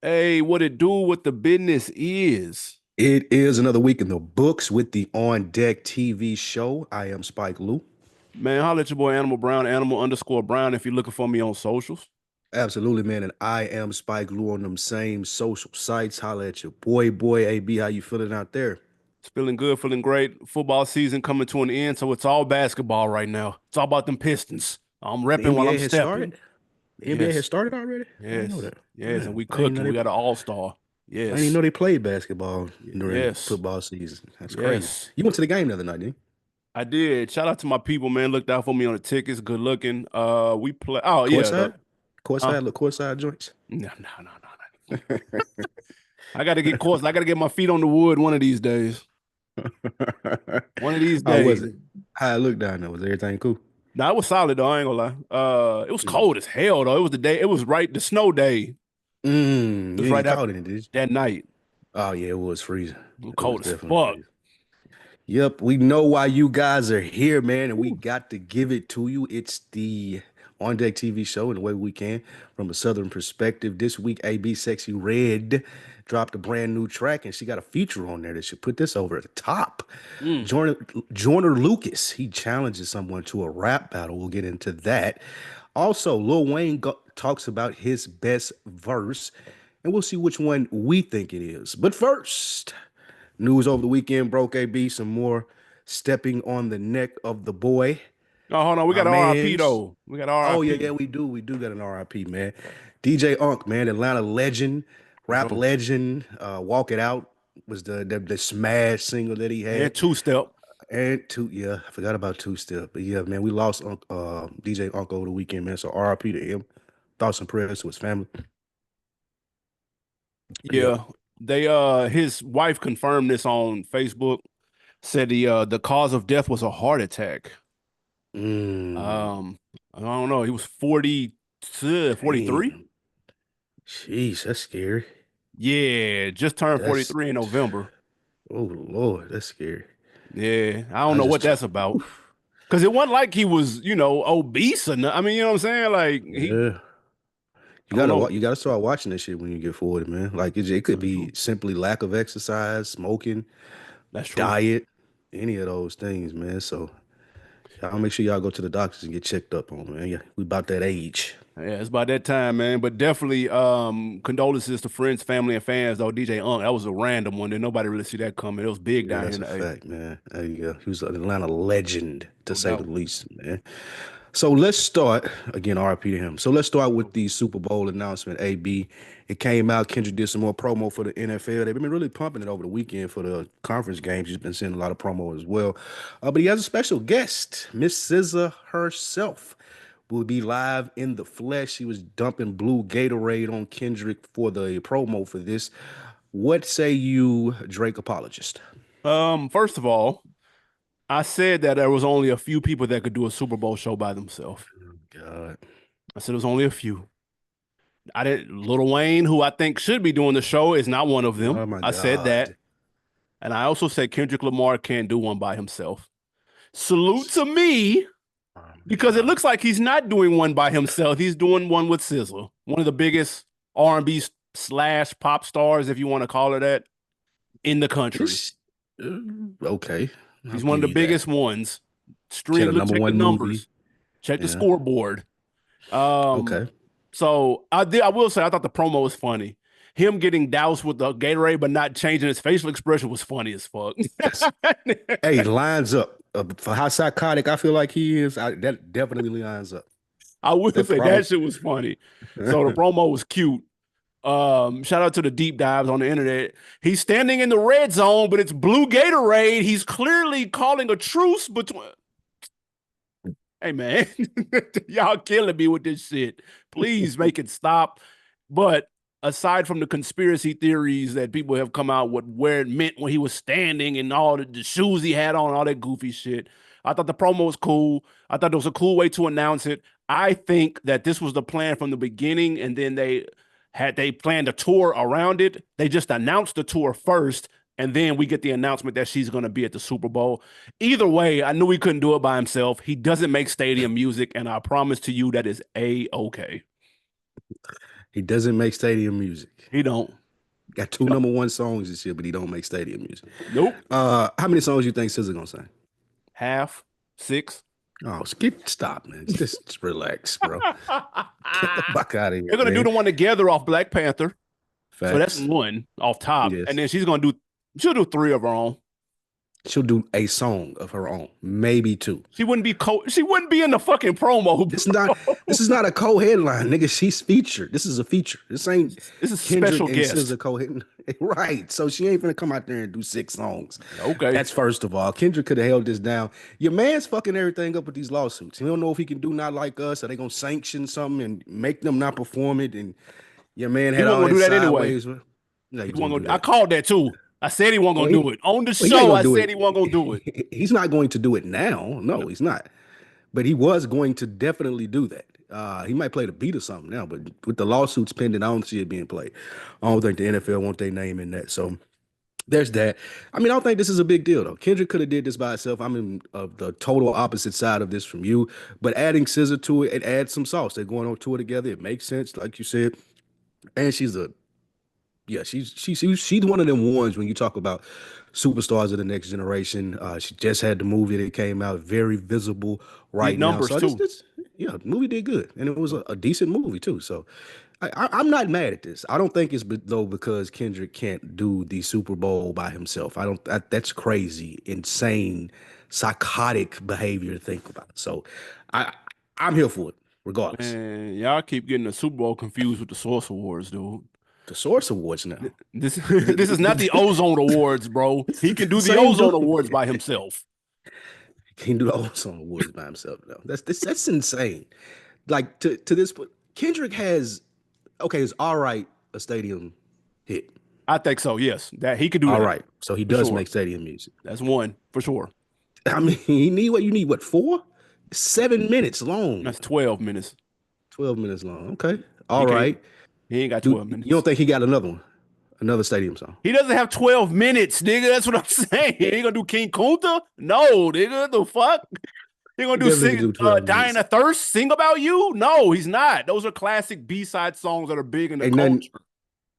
Hey, what it do? What the business is? It is another week in the books with the On Deck TV show. I am Spike Lou. Man, holla at your boy Animal Brown, Animal underscore Brown if you're looking for me on socials. Absolutely, man. And I am Spike Lou on them same social sites. Holla at your boy AB. How you feeling out there? It's feeling good, feeling great. Football season coming to an end, so it's all basketball right now. It's all about them Pistons. I'm The repping while I'm NBA has stepping. started. The NBA has Yes, started already. I didn't know yes, that. yes, and Man, we I didn't know cooking. We they. got an all-star. I didn't even Yes, know they played basketball during yes, football season. That's crazy. yes. You went to the game the other night, didn't I did. Shout out to my people, man. Looked out for me on the tickets. Good looking. We play. Oh you? yeah, Courtside, huh? courtside, look, courtside joints. No, no, no, no, no. I got to get course. I got to get my feet on the wood one of these days. One of these How was days. it? How it looked down there? Was everything cool? Nah, it was solid though. I ain't gonna lie. It was cold as hell though. It was the day. It was right the snow day. It You was didn't right get after caught in it, did you? that night. Oh yeah, it was freezing. It was It was cold as definitely fuck. freezing. Yep, we know why you guys are here, man, and we Ooh. got to give it to you. It's the On Deck TV show in the way we can from a Southern perspective. This week, AB Sexy Red dropped a brand new track, and she got a feature on there that should put this over at the top. Mm. Joyner, Joyner Lucas, he challenges someone to a rap battle. We'll get into that. Also, Lil Wayne talks about his best verse, and we'll see which one we think it is. But first, news over the weekend broke AB some more stepping on the neck of the boy. Oh, hold on. We My got RIP man's. though. We got Oh yeah, yeah, RIP. we do. We do got an RIP, man. DJ Unk, man, Atlanta legend, For rap sure. legend. Walk It Out was the smash single that he And had. two step. And two, yeah, I forgot about Two Step. But yeah, man, we lost DJ Unk over the weekend, man. So RIP to him. Thoughts and prayers to his family. Yep. Yeah. They his wife confirmed this on Facebook. Said the cause of death was a heart attack. Mm, I don't know. He was 40, 43. damn. Jeez, that's scary. Yeah, just turned That's 43 in November. Oh Lord, that's scary. Yeah, I don't I know just what try. that's about. Because it wasn't like he was, obese or nothing. I mean, you know what I'm saying? Like Yeah, I don't know. you gotta start watching this shit when you get 40, man. Like it could That's be true. simply lack of exercise, smoking, That's true. diet, any of those things, man. So y'all make sure y'all go to the doctors and get checked up on, man. Yeah, we about that age. Yeah, it's about that time, man. But definitely condolences to friends, family, and fans, though. DJ Unk, that was a random one. Did nobody really see that coming. It was big Yeah, down here that's in a the A. fact, man. There you go. He was an Atlanta legend, to No say the doubt. least, man. So let's start again, RP to him. So let's start with the Super Bowl announcement. AB, it came out. Kendrick did some more promo for the NFL. They've been really pumping it over the weekend for the conference games. He's been seeing a lot of promo as well. But he has a special guest, Miss SZA herself. Will be live in the flesh. She was dumping blue Gatorade on Kendrick for the promo for this. What say you, Drake apologist? First of all, I said that there was only a few people that could do a Super Bowl show by themselves. God. I said there was only a few. I did Lil Wayne, who I think should be doing the show, is not one of them. Oh my I said that. God. And I also said Kendrick Lamar can't do one by himself. Salute to me, Oh my because it God. looks like he's not doing one by himself. He's doing one with SZA, one of the biggest R&B slash pop stars, if you want to call her that, in the country. It's okay. I'll She's one of give the you that. biggest ones. She had a Stream, number check the one movie. numbers, check the Yeah. scoreboard. Um, Okay. so I will say I thought the promo was funny. Him getting doused with the Gatorade but not changing his facial expression was funny as fuck. That's hey, lines up. For how psychotic I feel like he is, that definitely lines up. I will That say prom. that shit was funny. So the promo was cute. Shout out to the deep dives on the internet. He's standing in the red zone, but it's blue Gatorade. He's clearly calling a truce between. Hey man, y'all killing me with this shit. Please make it stop. But aside from the conspiracy theories that people have come out with where it meant when he was standing and all the shoes he had on, all that goofy shit, I thought the promo was cool. I thought it was a cool way to announce it. I think that this was the plan from the beginning, and then they planned a tour around it. They just announced the tour first, and then we get the announcement that she's going to be at the Super Bowl. Either way, I knew he couldn't do it by himself. He doesn't make stadium music, and I promise to you that is a okay. He doesn't make stadium music. He don't. Got two #1 songs this year, but he don't make stadium music. Nope. How many songs you think SZA gonna sing? Half, 6. Oh, stop, man. Just relax, bro. Get the fuck out of here, They're gonna do man. the one together off Black Panther. So that's Facts. one off top. Yes. And then she'll do 3 of her own. She'll do a song of her own, maybe 2. She wouldn't be in the fucking promo. This is not this is not a co-headline, nigga. She's featured. This is a feature. This ain't This is Kendrick special and guest. SZA co-headline. Right. So she ain't gonna come out there and do 6 songs. Okay. That's first of all. Kendrick could have held this down. Your man's fucking everything up with these lawsuits. He don't know if he can do Not Like Us. Are they gonna sanction something and make them not perform it? And your man had all wasn't gonna that do that anyway. sideways. No, He wasn't gonna, I called that too. I said he wasn't gonna do it. On the Well, show, I said he wasn't gonna do it. He's not going to do it now. No, he's not. But he was going to definitely do that. He might play the beat or something now, but with the lawsuits pending, I don't see it being played. I don't think the NFL want their name in that. So there's that. I mean, I don't think this is a big deal though. Kendrick could have did this by itself. I'm in the total opposite side of this from you, but adding SZA to it, it adds some sauce. They're going on tour together. It makes sense, like you said. And she's one of them ones when you talk about superstars of the next generation. She just had the movie that came out, very visible right now. Numbers So too. the movie did good, and it was a decent movie too. So I'm not mad at this. I don't think it's though because Kendrick can't do the Super Bowl by himself. That's crazy, insane, psychotic behavior to think about. So I'm here for it regardless. And y'all keep getting the Super Bowl confused with the Source Awards, dude. The Source Awards now. This is not the Ozone Awards, bro. He can do the Same Ozone dude. Awards by himself. Can't do the Ozone Awards by himself. No, that's insane. Like to this point, Kendrick has it's all right a stadium hit. I think so. Yes, that he could do. All that. right, so he does sure. make stadium music. That's one for sure. I mean, you need what 4? 7 minutes long. That's 12 minutes. 12 minutes long. Okay, all right. He ain't got 12 minutes. You don't think he got another one? Another stadium song? He doesn't have 12 minutes, nigga. That's what I'm saying. He ain't gonna do King Kunta? No, nigga. The fuck? He gonna do Dying of Thirst, Sing About You? No, he's not. Those are classic B-side songs that are big in the culture.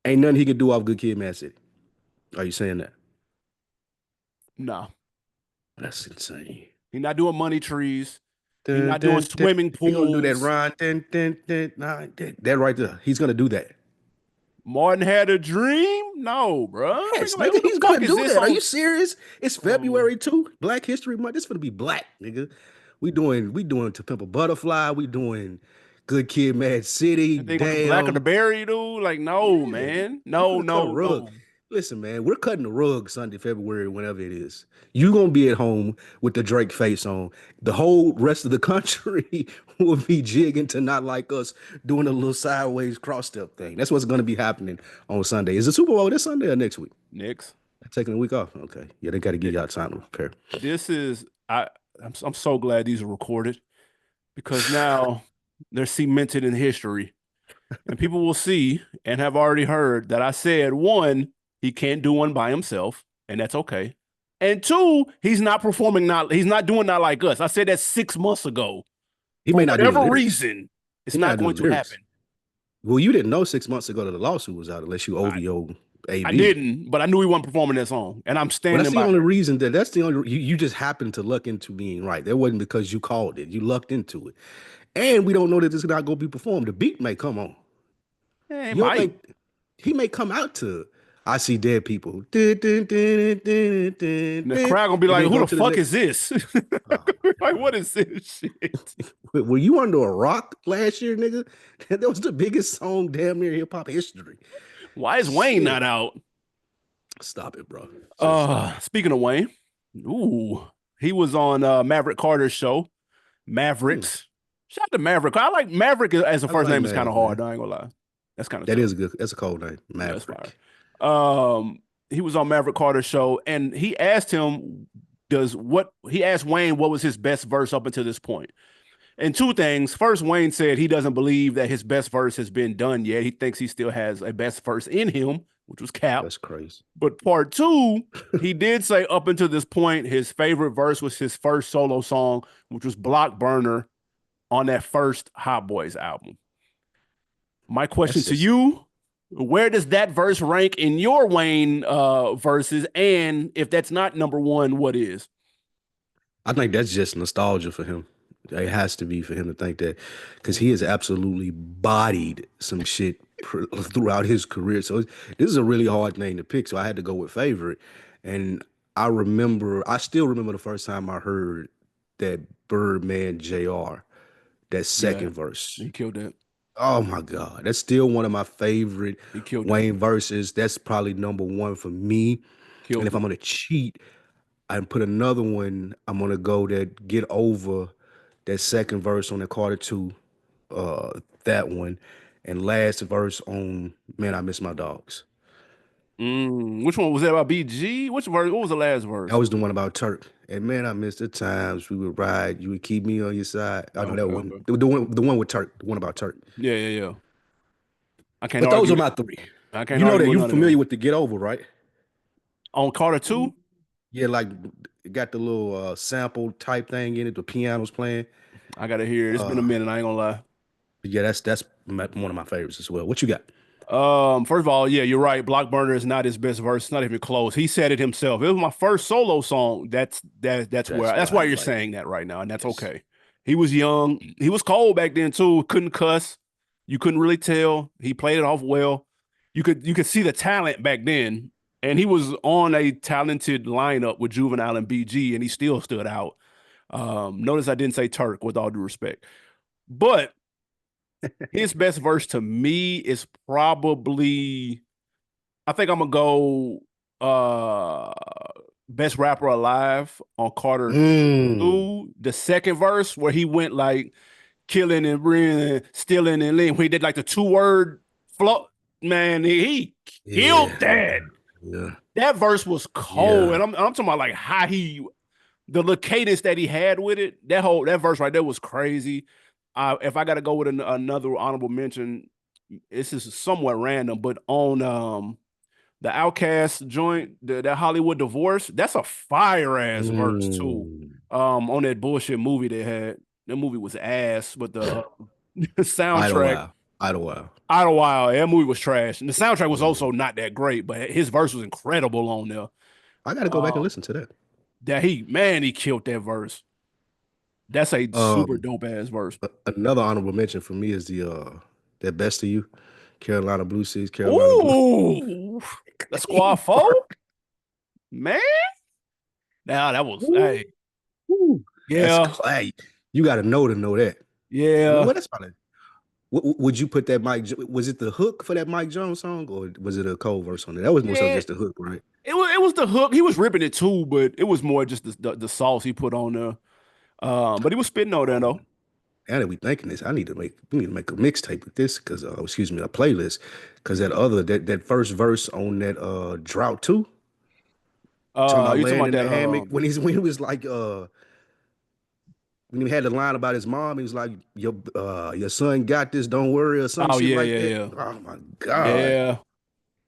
Ain't nothing he could do off Good Kid, Mad City. Are you saying that? No. That's insane. He's not doing Money Trees. He's not doing swimming pools. He's gonna do that run. That right there. He's gonna do that. Martin Had a Dream? No, bro. Yes, nigga, he's gonna do that. Are you serious? It's February too. Black History Month. This gonna be black, nigga. We doing To Pimp a Butterfly. We doing Good Kid, Mad City. Damn. Black of the Berry, dude. Like, no, man. No. Listen, man, we're cutting the rug Sunday, February, whenever it is. You gonna be at home with the Drake face on. The whole rest of the country will be jigging to Not Like Us, doing a little sideways cross step thing. That's what's gonna be happening on Sunday. Is the Super Bowl this Sunday or next week? Next. Taking a week off. Okay. Yeah, they got to give y'all time to prepare. I'm so glad these are recorded because now they're cemented in history. And people will see and have already heard that I said, 1, he can't do one by himself, and that's okay. And 2, he's not doing Not Like Us. I said that 6 months ago. He may not do whatever reason, it's not going to happen. Well, you didn't know 6 months ago that the lawsuit was out unless you OVO AB. I didn't, but I knew he wasn't performing that song. And I'm standing that's the only reason that's the only you just happened to luck into being right. That wasn't because you called it. You lucked into it. And we don't know that this is not going to be performed. The beat may come on. He may come out to I See Dead People. And the crowd gonna be like, who the fuck is this? Like, what is this shit? Were you under a rock last year, nigga? That was the biggest song damn near hip-hop history. Why is Wayne not out? Stop it, bro. Speaking of Wayne, he was on Maverick Carter's show. Mavericks. Shout out to Maverick. I like Maverick as a first name is kind of hard. I ain't gonna lie. That's kind of is good. That's a cold name. Maverick. He was on Maverick Carter's show, and he asked him, he asked Wayne what was his best verse up until this point. And 2 things. First, Wayne said he doesn't believe that his best verse has been done yet. He thinks he still has a best verse in him, which was Cap. That's crazy. But part 2, he did say up until this point, his favorite verse was his first solo song, which was Block Burner on that first Hot Boys album. My question That's to just. you: where does that verse rank in your Wayne verses? And if that's not number one, what is? I think that's just nostalgia for him. It has to be for him to think that because he Mhm. has absolutely bodied some shit throughout his career. So this is a really hard thing to pick. So I had to go with favorite. And I still remember the first time I heard that Birdman JR, that Yeah, second verse. he killed that. Oh my God. That's still one of my favorite He killed that. Wayne verses. That's probably number one for me. And Killed if I'm it. gonna cheat, and put another one. I'm gonna go that get over that second verse on the Carter 2, that one, and last verse on Man, I Miss My Dogs. Which one was that about BG? Which verse? What was the last That verse? was the one about Turk. And man, I miss the times we would ride. You would keep me on your side. I know that Okay, one. okay. The one with Turk. The one about Turk. Yeah, yeah, yeah. I can't But those argue are that. my three. I can't You know argue that with you none of them. familiar with the Get Over, right? On Carter 2, Yeah, like it got the little sample type thing in it. The piano's playing. I gotta hear it. It's been a Uh, minute, I ain't gonna lie. yeah, that's one of my favorites as well. What you got? First of all, yeah, you're right. Block Burner is not his best verse. It's not even close. He said it himself. It was my first solo song. That's That's why why you you're like it. saying that right now, and that's Yes. okay. He was young. He was cold back then too. Couldn't cuss. You couldn't really tell. He played it off well. You could see the talent back then, and he was on a talented lineup with Juvenile and BG, and he still stood out. Notice I didn't say Turk with all due respect, but his best verse to me is probably I think I'm gonna go uh best rapper alive on Carter Mm. 2. The second verse where he went like killing and breathing, stealing and lean. When he did like the 2 word flow, man, he killed Yeah, that. yeah, That verse was cold. yeah. And I'm talking about like how the little cadence that he had with it, that verse right there was crazy. If I got to go with another honorable mention, this is somewhat random, but on the Outcast joint, that Hollywood Divorce, that's a fire ass verse too. Mm. On that bullshit movie they had, that movie was ass, but the soundtrack, Idlewild, Idlewild. Idlewild, that movie was trash, and the soundtrack was Mm. also not that great, but his verse was incredible on there. I got to go back and Um, listen to that. he killed that verse. That's a super Um, dope ass verse. Another honorable mention for me is the that Best of You, Carolina Blue Seas, Carolina Blue. Ooh, the Squad Four, man. Now that was Woo, hey, woo. That's yeah, clay. You got to know that. You know yeah, what? That's probably. Would you put that Was it the hook for that Mike Jones song, or was it a cold verse on it? That was more so yeah. just the hook, right? It was the hook. He was ripping it too, but it was more just the sauce he put on there. But he was spitting on there though. Now that we thinking this, we need to make a mixtape with this because excuse me, a playlist. Because that first verse on that drought too, talking about You talking laying about in the that? hammock when he was like when he had the line about his mom, he was like, your son got this, don't worry, or some Oh shit yeah, like yeah, that. yeah, Oh my God. yeah,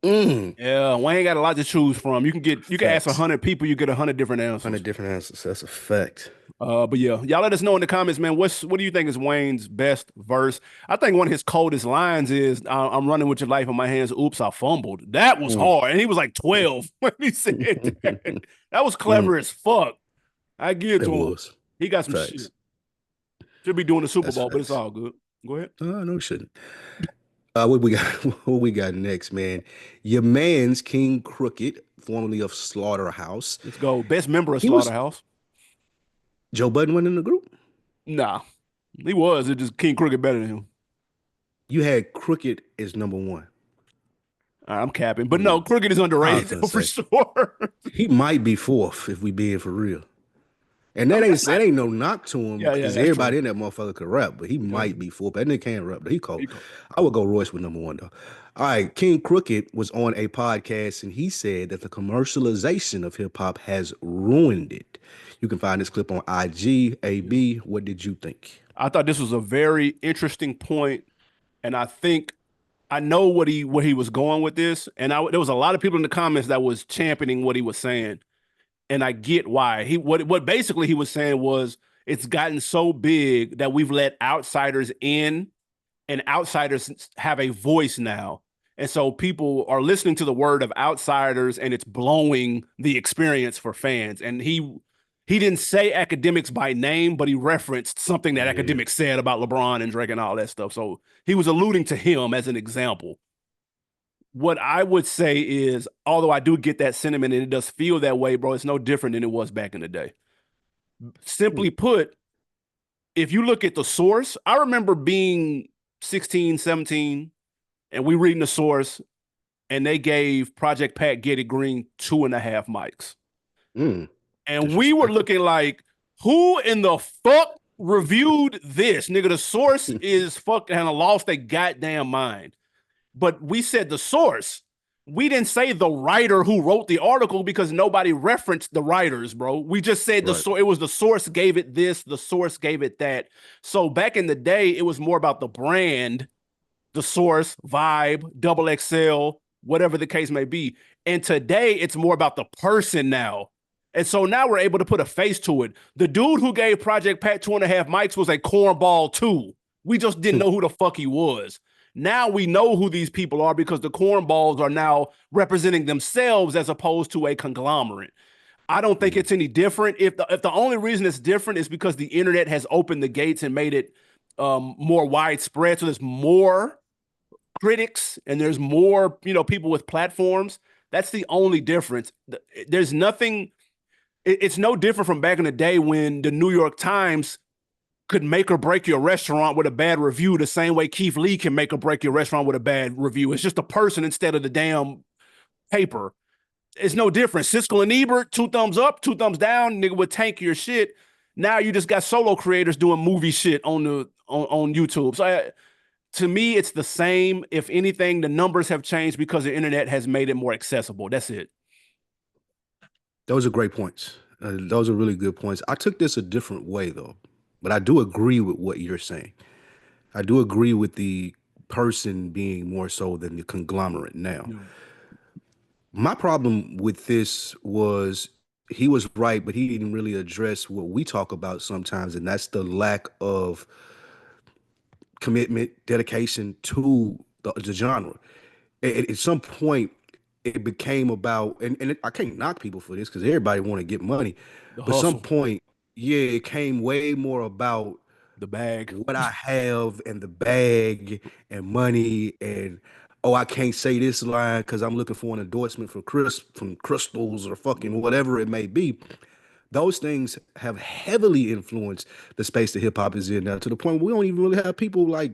Mm. yeah. Wayne got a lot to choose from. You can ask Facts. 100 people, you get 100 different answers. 100 different answers. That's a fact. But yeah, y'all let us know in the comments, man. What do you think is Wayne's best verse? I think one of his coldest lines is "I'm running with your life in my hands. Oops, I fumbled." That was Mm. hard, and he was like 12 when he said that. That was Mm. clever as fuck. I give it It to him. was. He got some Facts. shit. Should be doing the Super That's Bowl, but it's facts. all good. Go ahead. No, it shouldn't. What we got? What we got next, man? Your man's King Crooked, formerly of Slaughterhouse. Let's go. Best member of He was Slaughterhouse. Joe Budden went in the group. Nah, he was. It just King Crooked better than him. You had Crooked as number one. I'm capping, but no, Mm. Crooked is I was underrated gonna though, for say sure. he might be fourth if we being for real. And I mean, that's that not. ain't no knock to him Yeah, yeah, because that's true. everybody in that motherfucker could rap, but he Yeah, might be fourth. That nigga can't rap, but he cold. he cool. I would go Royce with number one though. All right, King Crooked was on a podcast and he said that the commercialization of hip hop has ruined it. You can find this clip on IG. Yeah. AB, what did you think? I thought this was a very interesting point, and I think I know what he was going with this, and there was a lot of people in the comments that was championing what he was saying, and I get why. What basically he was saying was it's gotten so big that we've let outsiders in and outsiders have a voice now. And so people are listening to the word of outsiders, and it's blowing the experience for fans. And he didn't say academics by name, but he referenced something that Yeah. academics said about LeBron and Drake and all that stuff. So he was alluding to him as an example. What I would say is, although I do get that sentiment and it does feel that way, bro, it's no different than it was back in the day. Hmm. Simply put, if you look at the source, I remember being 16, 17, and we reading the source, and they gave Project Pat Get It Green 2.5 mics. Mm. And we were Disrespectful. looking like, who in the fuck reviewed this? Nigga, the source is fucking lost their goddamn mind. But we said the source. We didn't say the writer who wrote the article because nobody referenced the writers, bro. We just said the Right. source. It was the source gave it this, the source gave it that. So back in the day, it was more about the brand, the source, vibe, double XL, whatever the case may be. And today, it's more about the person now. And so now we're able to put a face to it. The dude who gave Project Pat 2.5 mics was a cornball too. We just didn't know who the fuck he was. Now we know who these people are because the cornballs are now representing themselves as opposed to a conglomerate. I don't think Mm. it's any different. If the only reason it's different is because the internet has opened the gates and made it more widespread, so there's more critics and there's more people with platforms. That's the only difference. There's nothing. It's no different from back in the day when the New York Times could make or break your restaurant with a bad review the same way Keith Lee can make or break your restaurant with a bad review. It's just a person instead of the damn paper. It's no different. Siskel and Ebert, 2 thumbs up, 2 thumbs down, nigga would tank your shit. Now you just got solo creators doing movie shit on YouTube. So to me, it's the same. If anything, the numbers have changed because the internet has made it more accessible. That's it. Those are great points. Those are really good points. I took this a different way though, but I do agree with what you're saying. I do agree with the person being more so than the conglomerate now. Yeah. My problem with this was he was right, but he didn't really address what we talk about sometimes, and that's the lack of commitment, dedication to the genre. At some point, it became about, I can't knock people for this because everybody want to get money, The but some hustle, point, yeah, it came way more about the bag. what I have and the bag and money and oh, I can't say this line because I'm looking for an endorsement from crystals or fucking whatever it may be. Those things have heavily influenced the space that hip hop is in now to the point where we don't even really have people like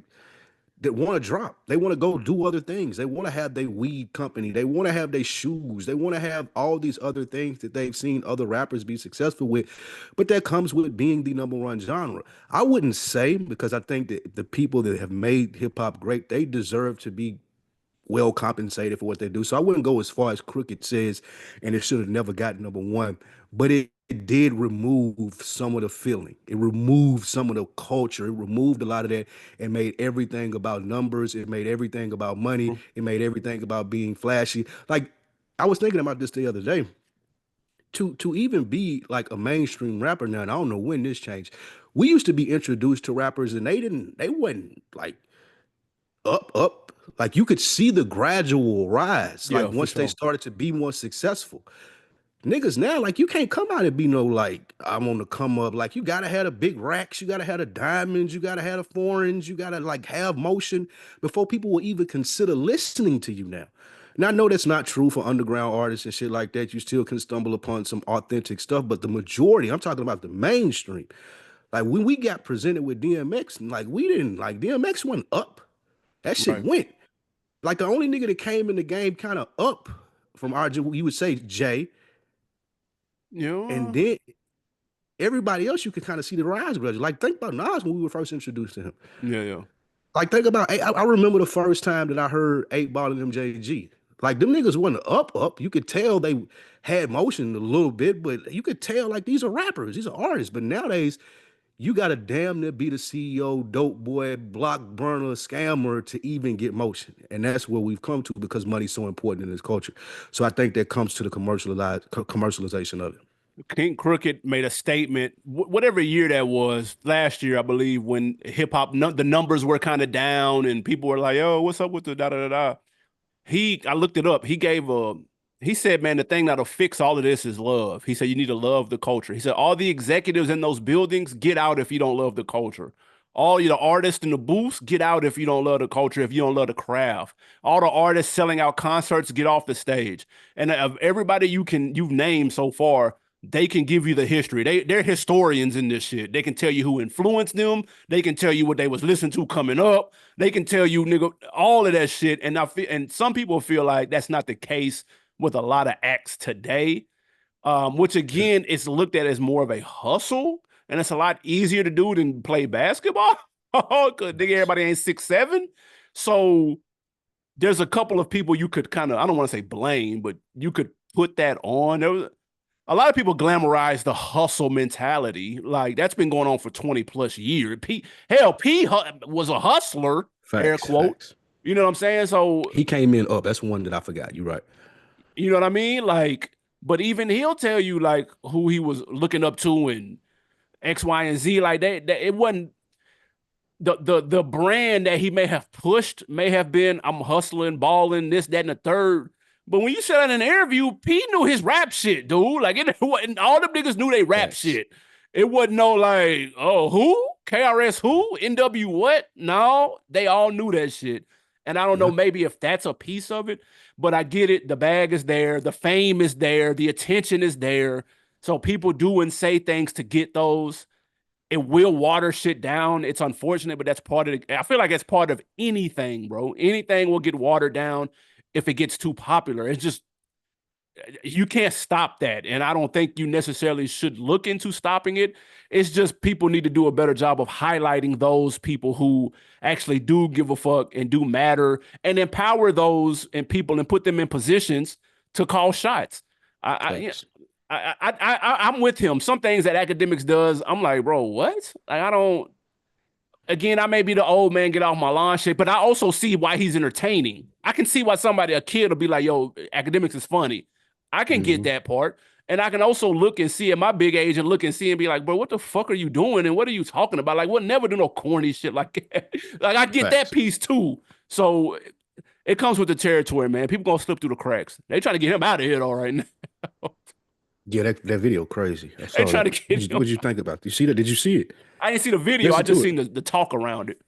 that want to drop. They want to go do other things. They want to have their weed company. They want to have their shoes. They want to have all these other things that they've seen other rappers be successful with. But that comes with being the number one genre. I wouldn't say because I think that the people that have made hip hop great, they deserve to be well compensated for what they do. So I wouldn't go as far as Crooked says, and it should have never got number one. But it did remove some of the feeling. It removed some of the culture. It removed a lot of that and made everything about numbers. It made everything about money. It made everything about being flashy. Like I was thinking about this the other day. To even be like a mainstream rapper now, and I don't know when this changed. We used to be introduced to rappers and they wasn't like up. Like you could see the gradual rise. Like Yeah, for once they sure. started to be more successful. Niggas now, like you can't come out and be no like I'm on the come up. Like you gotta have the big racks, you gotta have the diamonds, you gotta have the foreigns, you gotta like have motion before people will even consider listening to you now. Now I know that's not true for underground artists and shit like that. You still can stumble upon some authentic stuff, but the majority, I'm talking about the mainstream. Like when we got presented with DMX, like we didn't like DMX went up. That shit Right. went. Like the only nigga that came in the game kind of up from our, you would say Jay, and Yeah. then everybody else you could kind of see the rise gradually. Like think about Nas when we were first introduced to him. Yeah. Yeah. Like think about I remember the first time that I heard 8 Ball and MJG. Like them niggas wasn't up. You could tell they had motion a little bit, but you could tell like these are rappers, these are artists. But nowadays you got to damn near be the CEO, dope boy, block burner, scammer to even get motion. And that's where we've come to because money's so important in this culture. So I think that comes to the commercialization of it. King Crooked made a statement, whatever year that was, last year, I believe, when hip hop, the numbers were kind of down and people were like, "Yo, what's up with the da da da da?" I looked it up. He said, man, the thing that'll fix all of this is love. He said, you need to love the culture. He said, all the executives in those buildings, get out if you don't love the culture. All you the artists in the booths, get out if you don't love the culture, if you don't love the craft. All the artists selling out concerts, get off the stage. And of everybody you've named so far, they can give you the history. They're historians in this shit. They can tell you who influenced them. They can tell you what they was listening to coming up. They can tell you, nigga, all of that shit. And some people feel like that's not the case with a lot of acts today, which again is looked at as more of a hustle, and it's a lot easier to do than play basketball. Because everybody ain't 6'7". So there's a couple of people you could kind of, I don't want to say blame, but you could put that on. A lot of people glamorize the hustle mentality. Like that's been going on for 20 plus years. P was a hustler, air Facts, quote. facts. You know what I'm saying? So, He came in up. That's one that I forgot. You're right. you know what I mean? Like, but even he'll tell you like who he was looking up to and X, Y, and Z. Like that it wasn't the brand that he may have pushed may have been I'm hustling, balling, this, that, and the third. But when you said in an interview, P knew his rap shit, dude. Like it wasn't all the niggas knew they rap Facts. shit. It wasn't no like, oh, who? KRS who? NW what? No, they all knew that shit. And I don't know, Yeah. maybe if that's a piece of it, but I get it. The bag is there, the fame is there, the attention is there. So people do and say things to get those. It will water shit down. It's unfortunate, but that's part of it. I feel like it's part of anything, bro. Anything will get watered down if it gets too popular. It's just you can't stop that. And I don't think you necessarily should look into stopping it. It's just people need to do a better job of highlighting those people who actually do give a fuck and do matter and empower those and people and put them in positions to call shots. I, Facts. I'm with him. Some things that academics does, I'm like, bro, what? Like, I don't. Again, I may be the old man, get off my lawn shit, but I also see why he's entertaining. I can see why a kid will be like, yo, academics is funny. I can get Hmm. that part. And I can also look and see at my big age and look and see and be like, bro, what the fuck are you doing? And what are you talking about? Like, we'll never do no corny shit like that. Like, I get that Facts. piece too. So it comes with the territory, man. People gonna slip through the cracks. They trying to get him out of here, all right now. Yeah, that video crazy. I They saw trying that. to get him. What did you think about it? You see that? Did you see it? I didn't see the video. I Listen just to it. seen the talk around it.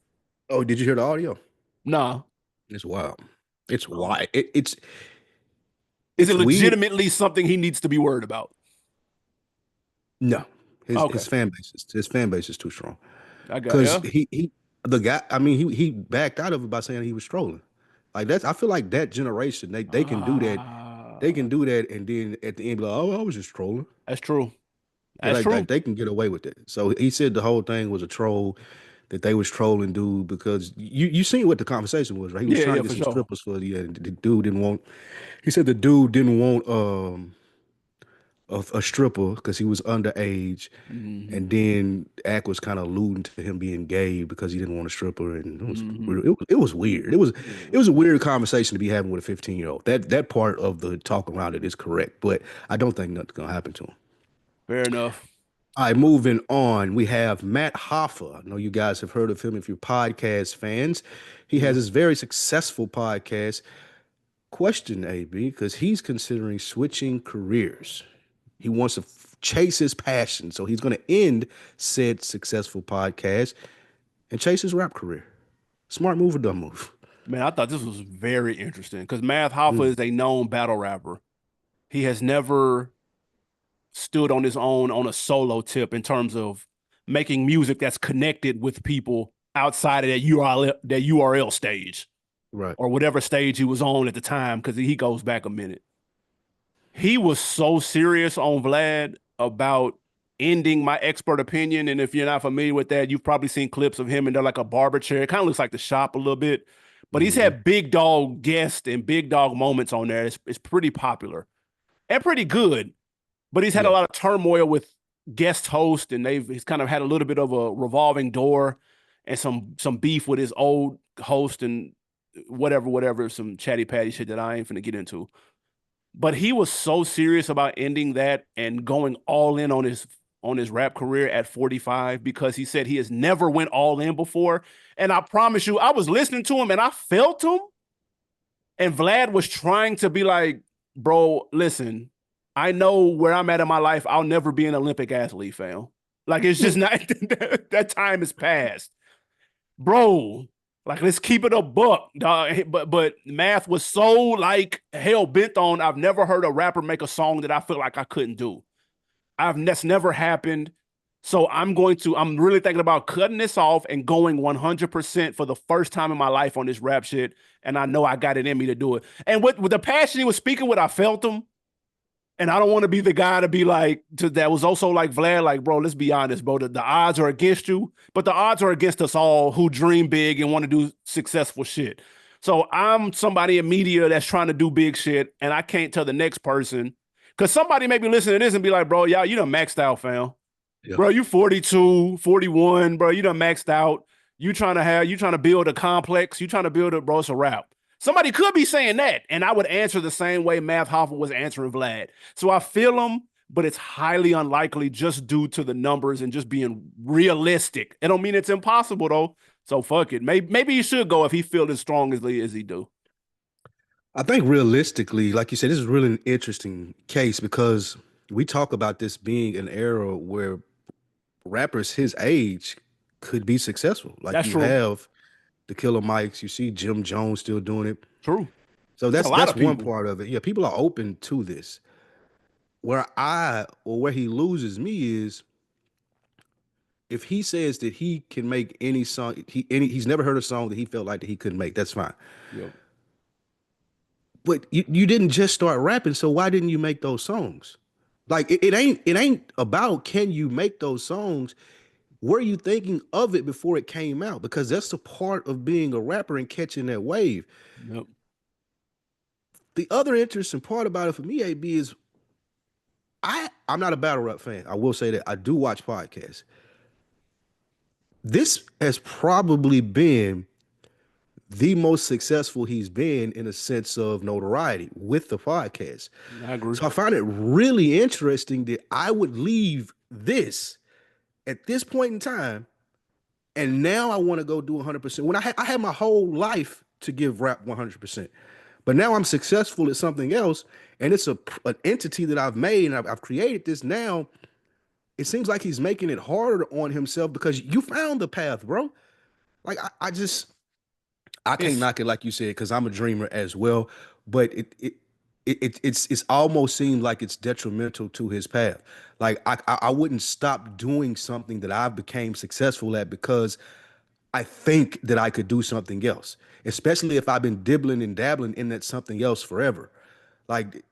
Oh, did you hear the audio? Nah. It's wild. It's Um, wild. is it It's weird. legitimately something he needs to be worried about? No, Okay. his fan base is too strong. I got Because yeah. he the guy. I mean, he backed out of it by saying he was trolling. Like that's. I feel like that generation they can do that. They Ah, can do that, and then at the end be like, "Oh, I was just trolling." that's true. Yeah, That's like true. they can get away with it. So he said the whole thing was a troll, that they was trolling dude because you seen what the conversation was, right? He was Yeah, trying yeah, to get for some sure. strippers for the dude didn't want. He said the dude didn't want a stripper because he was underage, Hmm. and then Ack was kind of alluding to him being gay because he didn't want a stripper, and Hmm. it was weird. It Yeah. was a weird conversation to be having with a 15-year-old. That part of the talk around it is correct, but I don't think nothing's gonna happen to him. Fair enough. All right, moving on. We have Matt Hoffa. I know you guys have heard of him if you're podcast fans. He has Yeah. this very successful podcast. Question, AB, because he's considering switching careers. He wants to chase his passion. So he's going to end said successful podcast and chase his rap career. Smart move or dumb move? Man, I thought this was very interesting because Math Hoffa Mm, is a known battle rapper. He has never stood on his own on a solo tip in terms of making music that's connected with people outside of that URL stage right. or whatever stage he was on at the time because he goes back a minute. He was so serious on Vlad about ending my expert opinion. And if you're not familiar with that, you've probably seen clips of him and they're like a barber chair. It kind of looks like the shop a little bit, but he's Hmm. had big dog guests and big dog moments on there. It's pretty popular and pretty good, but he's had a Yeah. lot of turmoil with guest host and he's kind of had a little bit of a revolving door and some beef with his old host and whatever, some chatty patty shit that I ain't finna get into. But he was so serious about ending that and going all in on his rap career at 45 because he said he has never went all in before. And I promise you, I was listening to him and I felt him. And Vlad was trying to be like, bro, listen, I know where I'm at in my life. I'll never be an Olympic athlete, fam. Like, it's just not, that time has passed. Bro, like, let's keep it a buck, dog. But Math was so, like, hell bent on, I've never heard a rapper make a song that I feel like I couldn't do. That's never happened. So I'm really thinking about cutting this off and going 100% for the first time in my life on this rap shit. And I know I got it in me to do it. And with the passion he was speaking with, I felt him. And I don't want to be the guy to be like, that was also like Vlad, like, bro, let's be honest, bro. The odds are against you, but the odds are against us all who dream big and want to do successful shit. So I'm somebody in media that's trying to do big shit, and I can't tell the next person, because somebody may be listening to this and be like, bro, y'all, you done maxed out, fam. Yeah. Bro, you 42, 41, bro, you done maxed out. You trying to build a complex. You trying to build a, bro, it's a rap. Somebody could be saying that, and I would answer the same way Math Hoffa was answering Vlad. So I feel him, but it's highly unlikely just due to the numbers and just being realistic. It don't mean it's impossible, though. So fuck it. Maybe he should go if he feels as strong as he do. I think realistically, like you said, this is really an interesting case because we talk about this being an era where rappers his age could be successful. Like That's you true. have the Killer Mikes, you see Jim Jones still doing it. True. So It's a that's lot that's of one people. part of it. Yeah, people are open to this. Where he loses me is if he says that he can make any song, he's never heard a song that he felt like that he couldn't make. That's fine. Yep. But you didn't just start rapping, so why didn't you make those songs? Like it ain't about can you make those songs. Were you thinking of it before it came out? Because that's the part of being a rapper and catching that wave. Yep. The other interesting part about it for me, AB, is I'm not a battle rap fan. I will say that I do watch podcasts. This has probably been the most successful he's been in a sense of notoriety with the podcast. I agree. So I find it really interesting that I would leave this at this point in time, and now I want to go do 100%. When I had my whole life to give rap 100%, but now I'm successful at something else, and it's an entity that I've made and I've created this now. It seems like he's making it harder on himself because you found the path, bro. Like I can't It's knock it like you said because I'm a dreamer as well, but it's almost seemed like it's detrimental to his path. Like I wouldn't stop doing something that I became successful at because I think that I could do something else, especially if I've been dibbling and dabbling in that something else forever. Like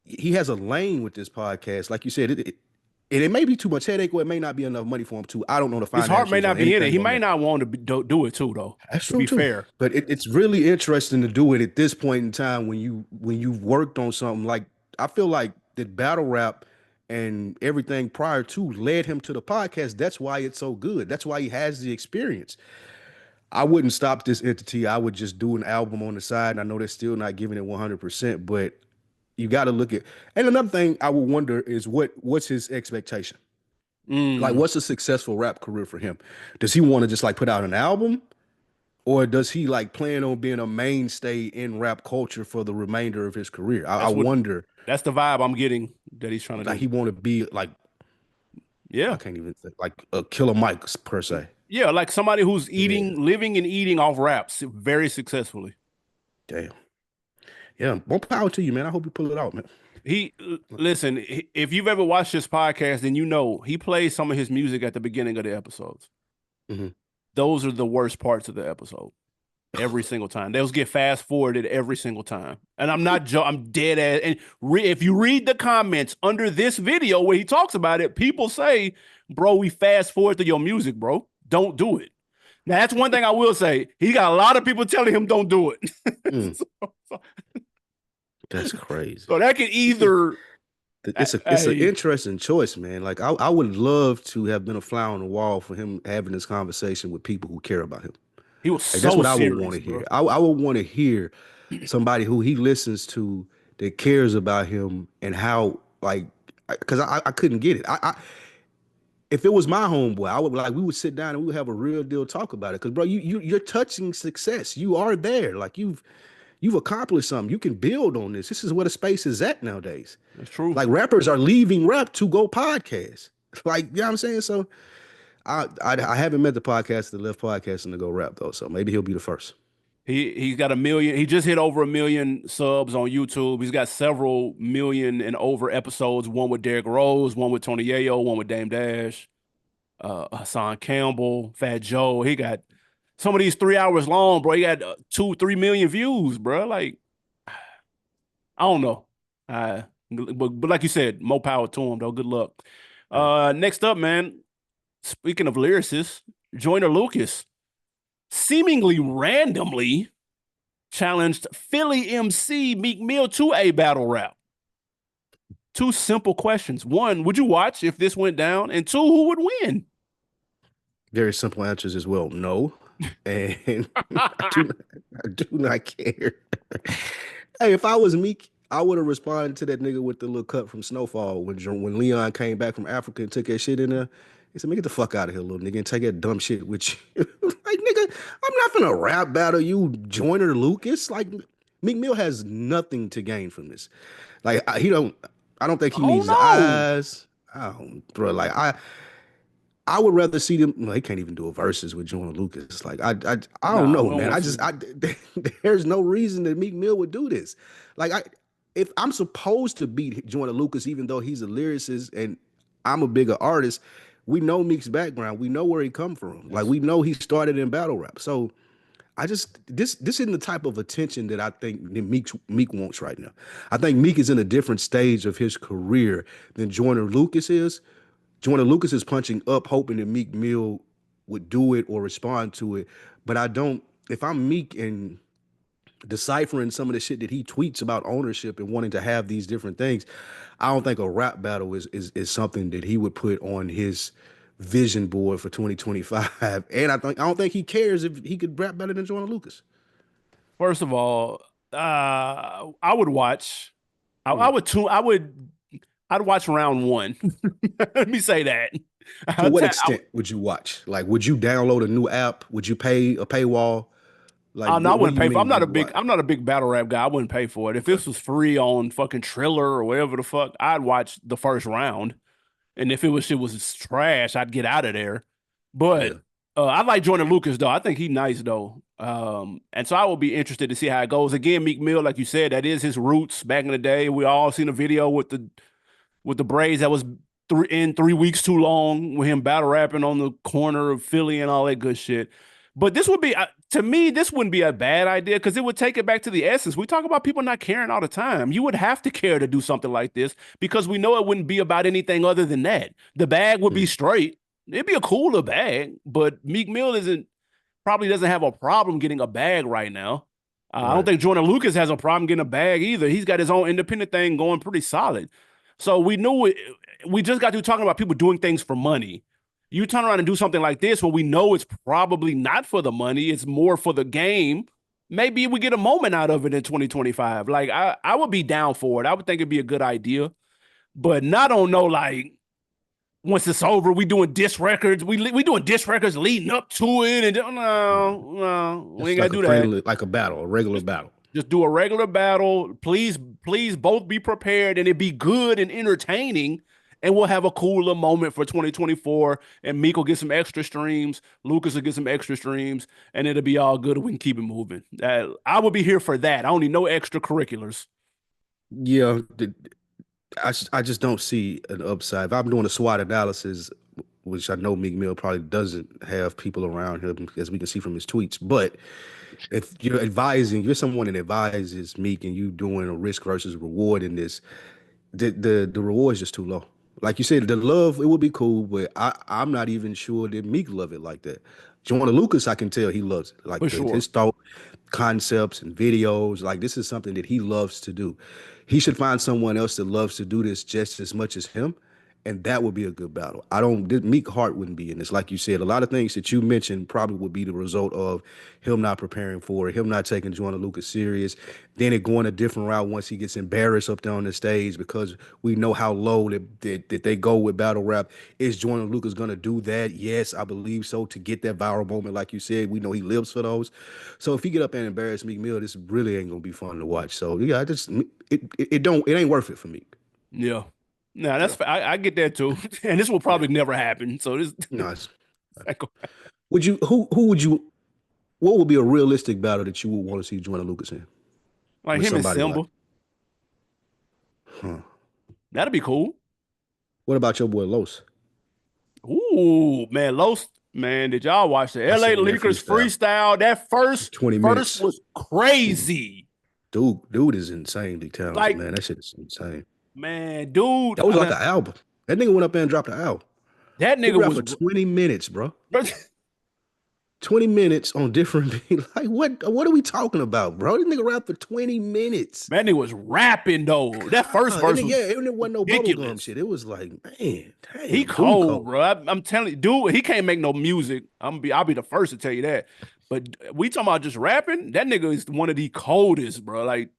he has a lane with this podcast, like you said, and it may be too much headache, or it may not be enough money for him too. I don't know the his heart may financials or not be in it. anything He on may that. not want to do it too, though. That's To true be too. fair, But it's really interesting to do it at this point in time when you've worked on something like I feel like that battle rap and everything prior to led him to the podcast. That's why it's so good. That's why he has the experience. I wouldn't stop this entity. I would just do an album on the side. And I know they're still not giving it 100%, but you got to look at. And another thing I would wonder is what's his expectation? Like, mm, what's a successful rap career for him? Does he want to just like put out an album? Or does he like plan on being a mainstay in rap culture for the remainder of his career? I that's what wonder. that's the vibe I'm getting that he's trying to Like do. he want to be like I Yeah. can't even think like a Killer Mike per se. Yeah, like somebody who's Yeah, living and eating off raps very successfully. damn. Yeah, more power to you, man. I hope you pull it out, man. Listen, if you've ever watched this podcast, then you know he plays some of his music at the beginning of the episodes. Hmm. Those are the worst parts of the episode. Every single time. They'll get fast forwarded every single time. And I'm not I'm dead ass. And if you read the comments under this video where he talks about it, people say, bro, we fast forward to your music, bro. Don't do it. Now, that's one thing I will say. He got a lot of people telling him don't do it. Mm, so, that's crazy. so that could either, It's an hey, interesting choice, man. Like I would love to have been a fly on the wall for him having this conversation with people who care about him. he was Like that's so what I would want serious, to hear. bro. I would want to hear somebody who he listens to that cares about him and how like because I couldn't get it. If it was my homeboy, I would like we would sit down and we would have a real deal talk about it. Cause bro, you're touching success. You are there. Like you've accomplished something. You can build on this. This is where the space is at nowadays. That's true. Like rappers are leaving rap to go podcast. Like, you know what I'm saying? So I haven't met the podcast that left podcasting to go rap though. So maybe he'll be the first. He's got a million. He just hit over a million subs on YouTube. He's got several million and over episodes. One with Derrick Rose, one with Tony Yayo, one with Dame Dash, Hassan Campbell, Fat Joe. He got some of these 3 hours long, bro. He got 2, 3 million views, bro. Like I don't know, but like you said, more power to him though. Good luck. Yeah. Next up, man. Speaking of lyricists, Joyner Lucas seemingly randomly challenged Philly MC Meek Mill to a battle rap. Two simple questions. One, would you watch if this went down? And two, who would win? Very simple answers as well. No. And I do not care. Hey, if I was Meek, I would have responded to that nigga with the little cut from Snowfall when Leon came back from Africa and took that shit in there. He said, "Man, get the fuck out of here, little nigga, and take that dumb shit with you." Like, nigga, I'm not gonna rap battle you, Joyner Lucas. Like, Meek Mill has nothing to gain from this. Like, I don't think he Oh needs his no. eyes. I don't, bro. Like, I would rather see them. No, he can't even do a verses with Joyner Lucas. Like I don't Nah, know, we don't man. want to. There's no reason that Meek Mill would do this. Like if I'm supposed to beat Joyner Lucas, even though he's a lyricist and I'm a bigger artist, we know Meek's background. We know where he come from. Like Yes. we know he started in battle rap. So I just this isn't the type of attention that I think that Meek wants right now. I think Meek is in a different stage of his career than Joyner Lucas is. Joyner Lucas is punching up, hoping that Meek Mill would do it or respond to it. But I don't. If I'm Meek and deciphering some of the shit that he tweets about ownership and wanting to have these different things, I don't think a rap battle is something that he would put on his vision board for 2025. And I don't think he cares if he could rap better than Joyner Lucas. First of all, I would watch. I Mm. would tune. I'd watch round one. Let me say that. To I'll what ta- extent would you watch? Like, would you download a new app? Would you pay a paywall? Like, No, I what do wouldn't you pay for. mean you would watch? I'm not a big battle rap guy. I wouldn't pay for it. If Okay. this was free on fucking Triller or whatever the fuck, I'd watch the first round. And if it was trash, I'd get out of there. But Yeah. I like Joyner Lucas though. I think he's nice though. And so I will be interested to see how it goes. Again, Meek Mill, like you said, that is his roots back in the day. We all seen a video with the braids that was 3 weeks too long with him battle rapping on the corner of Philly and all that good shit. But this would be to me, this wouldn't be a bad idea because it would take it back to the essence. We talk about people not caring all the time. You would have to care to do something like this because we know it wouldn't be about anything other than that. The bag would be Mm. straight. It'd be a cooler bag, but Meek Mill isn't probably doesn't have a problem getting a bag right now. I don't Right. think Joyner Lucas has a problem getting a bag either. He's got his own independent thing going pretty solid. So we knew it. We just got through talking about people doing things for money. You turn around and do something like this where we know it's probably not for the money, it's more for the game. Maybe we get a moment out of it in 2025. Like I would be down for it. I would think it'd be a good idea, but not on no like once it's over, we doing diss records. We doing diss records leading up to it, and no, we ain't It's gotta like a do that. friendly, like a battle, a regular Just battle. just do a regular battle. Please both be prepared and it be good and entertaining. And we'll have a cooler moment for 2024. And Meek will get some extra streams. Lucas will get some extra streams. And it'll be all good. And we can keep it moving. I will be here for that. I don't need no extracurriculars. Yeah, I just don't see an upside. If I'm doing a SWOT analysis, which I know Meek Mill probably doesn't have people around him, as we can see from his tweets, but if you're advising, you're someone that advises Meek and you doing a risk versus reward in this, the reward is just too low. Like you said, the love, it would be cool, but I'm not even sure that Meek love it like that. Joyner Lucas, I can tell he loves it. Like For sure. his thought concepts and videos, like this is something that he loves to do. He should find someone else that loves to do this just as much as him and that would be a good battle. I don't. Meek Hart wouldn't be in this, like you said. A lot of things that you mentioned probably would be the result of him not preparing for it, him not taking Joyner Lucas serious, then it going a different route once he gets embarrassed up there on the stage because we know how low that they go with battle rap. Is Joyner Lucas gonna do that? Yes, I believe so. To get that viral moment, like you said, we know he lives for those. So if he get up there and embarrass Meek Mill, this really ain't gonna be fun to watch. So yeah, it ain't worth it for me. Yeah. No, Yeah. I get that too. And this will Yeah. probably never happen. So this No, it's, like, would you who would you what would be a realistic battle that you would want to see Joyner Lucas in like with him and somebody like, Simba. huh? That'd be cool. What about your boy Los? Ooh, man, Los, man, did y'all watch the I LA seen that Lakers freestyle. freestyle? That first 20 verse minutes. was crazy. Dude is insanely talented, Like, man. That shit is insane. man, dude, That was like an album. That nigga went up there and dropped an album. that He nigga rapped was for 20 minutes, bro. 20 minutes on different beat. Like, what are we talking about, bro? This nigga rapped for 20 minutes. man, nigga was rapping though. That first And verse then, was yeah, it wasn't no bubblegum ridiculous. shit. It was like, man, He damn, dude cold, cold. bro. I'm telling you, dude, he can't make no music. I'll be the first to tell you that. But we talking about just rapping. That nigga is one of the coldest, bro. Like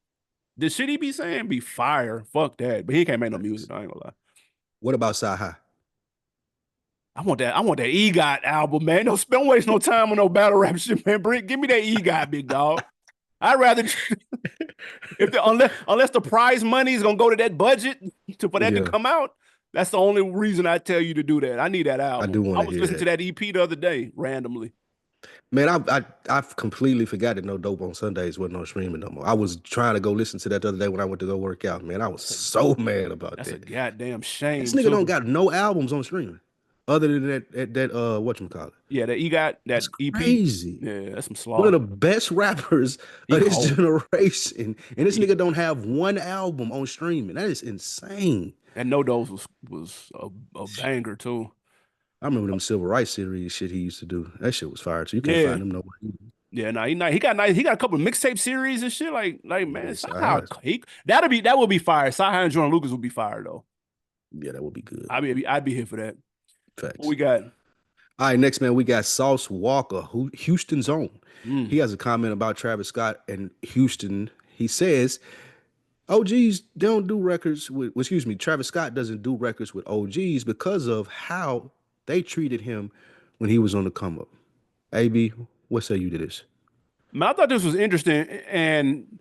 the shit he be saying be fire. Fuck that. But he can't make no music. I ain't gonna lie. What about Sci-Hi? I want that. I want that EGOT album, man. Don't waste no time on no battle rap shit, man. Give me that EGOT, big dog. I'd rather if unless the prize money is gonna go to that budget for that to Yeah, come out. That's the only reason I tell you to do that. I need that I do album. want I to was hear listening to that. that EP the other day randomly. Man, I've completely forgot that No Dope on Sundays wasn't on streaming no more. I was trying to go listen to that the other day when I went to go work out. Man, I was That's a so mad about that's a that. goddamn This shame nigga don't too. got no albums on streaming other than that whatchamacallit. Yeah, that EGOT That's that EP. crazy. Yeah, that's some One of slaw. the best rappers He of this cold. generation. And this He, nigga don't have one album on streaming. That is insane. and No Dose was a banger too. I remember them civil rights series shit he used to do. That shit was fire too. You can't Yeah, find them nowhere. yeah. Nah, he got nice. He got a couple of mixtape series and shit. Like man, Yeah, somehow Sci-Hi. that would be fire. Sci and Joyner Lucas would be fire though. Yeah, that would be good. I'd be here for that. What Facts. we got? All right, next man, we got Sauce Walker, who Houston's own. Mm. He has a comment about Travis Scott and Houston. He says OGs don't do records with, well, excuse me, Travis Scott doesn't do records with OGs because of how they treated him when he was on the come up. AB, what say you to this? Man, I thought this was interesting. And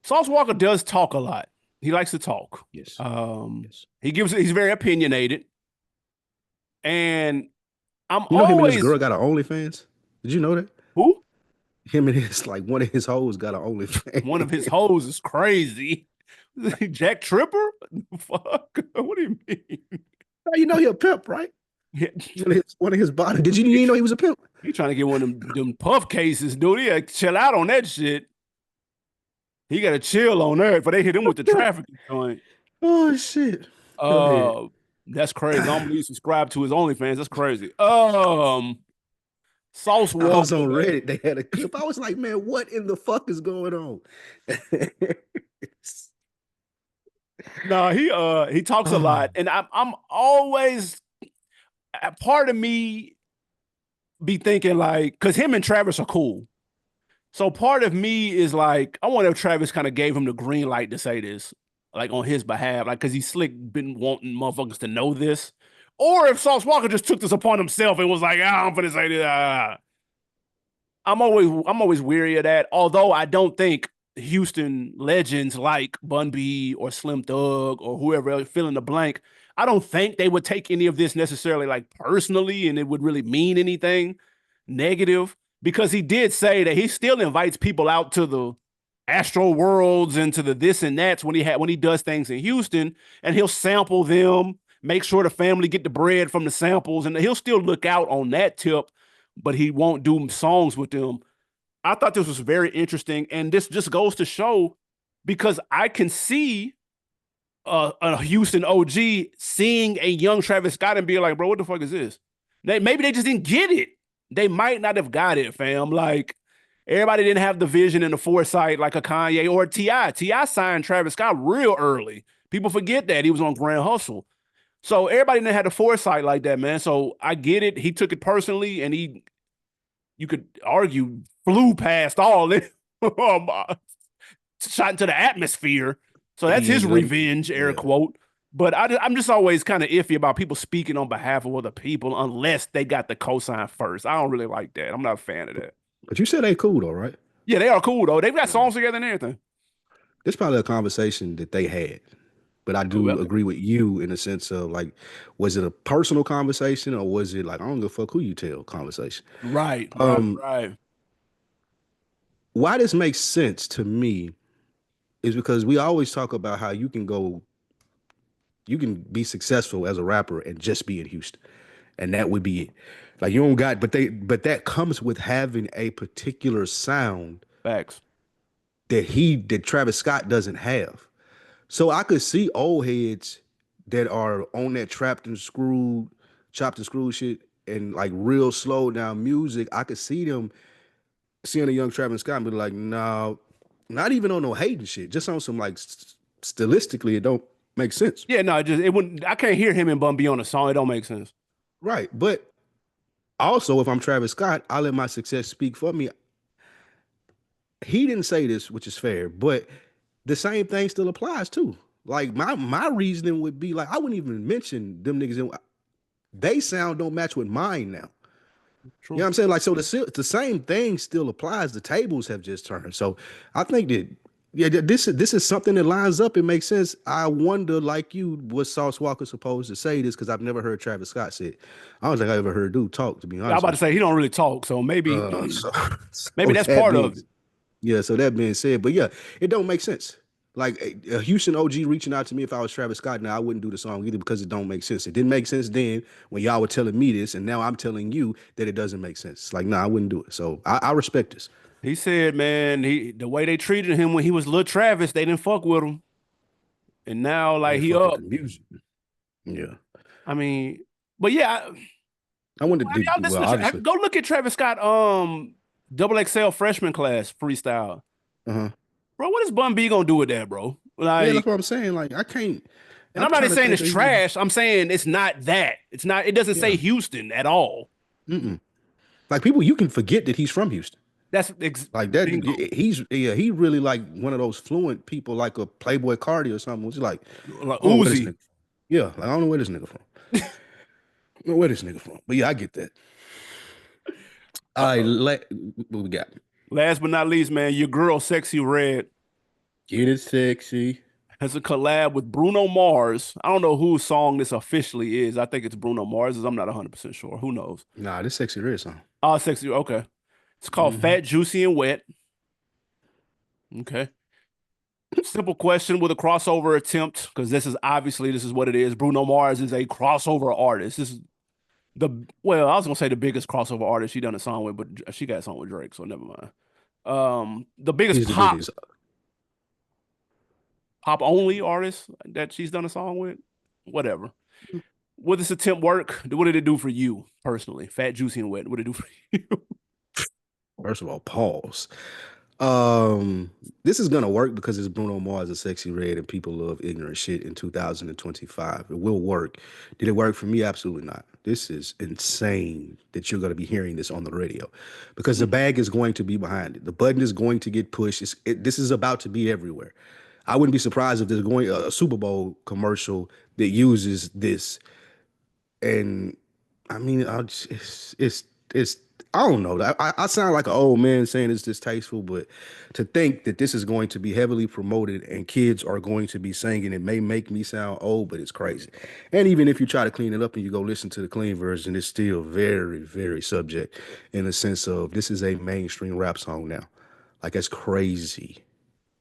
Sauce Walker does talk a lot. He likes to talk. Yes. Yes. He's very opinionated. And I'm You know him and his always girl got an OnlyFans? Did you know that? who? Him and his like one of his hoes got an One of his OnlyFans. hoes is crazy. Jack Tripper? Fuck. What do you mean? You know he a pimp, right? Yeah. One of his body. Did you know he was a pimp? He trying to get one of them puff cases, dude. He got to chill out on that shit. He got to chill on that, but they hit him with the trafficking joint. Oh shit. Go ahead. That's crazy. I don't believe subscribe to his OnlyFans. That's crazy. Sauce I was Walker, on man. Reddit. They had a clip. I was like, man, what in the fuck is going on? No, he talks a lot, and I'm always a part of me be thinking like, because him and Travis are cool. So part of me is like, I wonder if Travis kind of gave him the green light to say this, like on his behalf, like because he's slick been wanting motherfuckers to know this, or if Sauce Walker just took this upon himself and was like, I'm gonna say this. I'm always weary of that. Although I don't think Houston legends like Bun B or Slim Thug or whoever else fill in the blank, I don't think they would take any of this necessarily like personally and it would really mean anything negative because he did say that he still invites people out to the Astro Worlds and to the this and that's when he does things in Houston and he'll sample them, make sure the family get the bread from the samples and he'll still look out on that tip, but he won't do songs with them. I thought this was very interesting, and this just goes to show because I can see a Houston OG seeing a young Travis Scott and being like, "Bro, what the fuck is this?" Maybe they just didn't get it. They might not have got it, fam. Like everybody didn't have the vision and the foresight like a Kanye or Ti. Ti signed Travis Scott real early. People forget that he was on Grand Hustle. So everybody didn't have the foresight like that, man. So I get it. He took it personally, and you could argue, flew past all it, shot into the atmosphere. So that's He his ended up, revenge, air yeah. quote. But I'm just always kind of iffy about people speaking on behalf of other people unless they got the cosign first. I don't really like that. I'm not a fan of that. But you said they cool though, right? Yeah, they are cool though. They've got Yeah. songs together and everything. It's probably a conversation that they had. But I do agree with you in the sense of like, was it a personal conversation or was it like I don't give a fuck who you tell conversation? Right, right, Um, right. why this makes sense to me is because we always talk about how you can be successful as a rapper and just be in Houston, and that would be it. Like you don't got, but that comes with having a particular sound Facts. that Travis Scott doesn't have. So I could see old heads that are on that chopped and screwed shit and like real slow down music. I could see them seeing a young Travis Scott and be like, no, not even on no hating shit, just on some like stylistically, it don't make sense. Yeah, no, it wouldn't. I can't hear him and Bun B on a song. It don't make sense. Right. But also, if I'm Travis Scott, I let my success speak for me. He didn't say this, which is fair, but the same thing still applies too. Like my reasoning would be like I wouldn't even mention them niggas. They sound don't match with mine now. You know what True. I'm saying? Like so the same thing still applies. The tables have just turned. So I think that yeah, this is something that lines up. It makes sense. I wonder, like you, was Sauce Walker supposed to say this? Because I've never heard Travis Scott say it. I don't think I ever heard dude talk. To be Yeah, I'm honest about to with say he don't really talk, so maybe you. So, maybe so that's that part of means it. yeah, so that being said, but yeah, it don't make sense. Like a Houston OG reaching out to me if I was Travis Scott, now I wouldn't do the song either because it don't make sense. It didn't make sense then when y'all were telling me this, and now I'm telling you that it doesn't make sense. Like, nah, I wouldn't do it. So I respect this. He said, man, the way they treated him when he was Lil Travis, they didn't fuck with him, and now They like didn't he fuck with up. the music. Yeah, I mean, but yeah, I wonder. have y'all Well, listened to obviously, go look at Travis Scott double XL freshman class freestyle. uh-huh. Bro, what is Bun B gonna do with that, bro? Yeah, Like, that's what I'm saying. Like, I can't. and I'm I'm not even trying to saying think it's of even. trash. I'm saying it's not that. It's not, it doesn't say Yeah, Houston at all. mm-mm. Like people, you can forget that he's from Houston. That's Like that, bingo. he's yeah, he really like one of those fluent people, like a Playboy Cardi or something. Which is like, Like I don't know where this Uzi. nigga. Yeah, like I don't know where this nigga from. I don't know where this nigga from. But yeah, I get that. All right, Uh, what we got? last but not least, man, your girl Sexy Red Get it sexy. has a collab with Bruno Mars. I don't know whose song this officially is. I think it's Bruno Mars's. I'm not 100% sure. Who knows? Nah, this sexy red song. Oh, Sexy. Okay. It's called Hmm. Fat, Juicy, and Wet. Okay. Simple question with a crossover attempt, because this is what it is. Bruno Mars is a crossover artist. This is I was gonna say the biggest crossover artist she done a song with, but she got a song with Drake, so never mind. The biggest He's the biggest. pop only artist that she's done a song with, whatever. Would this attempt work? What did it do for you personally? Fat, Juicy, and Wet. What did it do for you? First of all, pause. This is gonna work because it's Bruno Mars and Sexy Red, and people love ignorant shit in 2025. It will work. Did it work for me? Absolutely not. This is insane that you're gonna be hearing this on the radio because the bag is going to be behind it. The button is going to get pushed. This is about to be everywhere. I wouldn't be surprised if there's going a Super Bowl commercial that uses this. And I mean, it's I don't know. I sound like an old man saying it's distasteful, but to think that this is going to be heavily promoted and kids are going to be singing it may make me sound old, but it's crazy. And even if you try to clean it up and you go listen to the clean version, it's still very, very subject in the sense of this is a mainstream rap song now. Like that's crazy.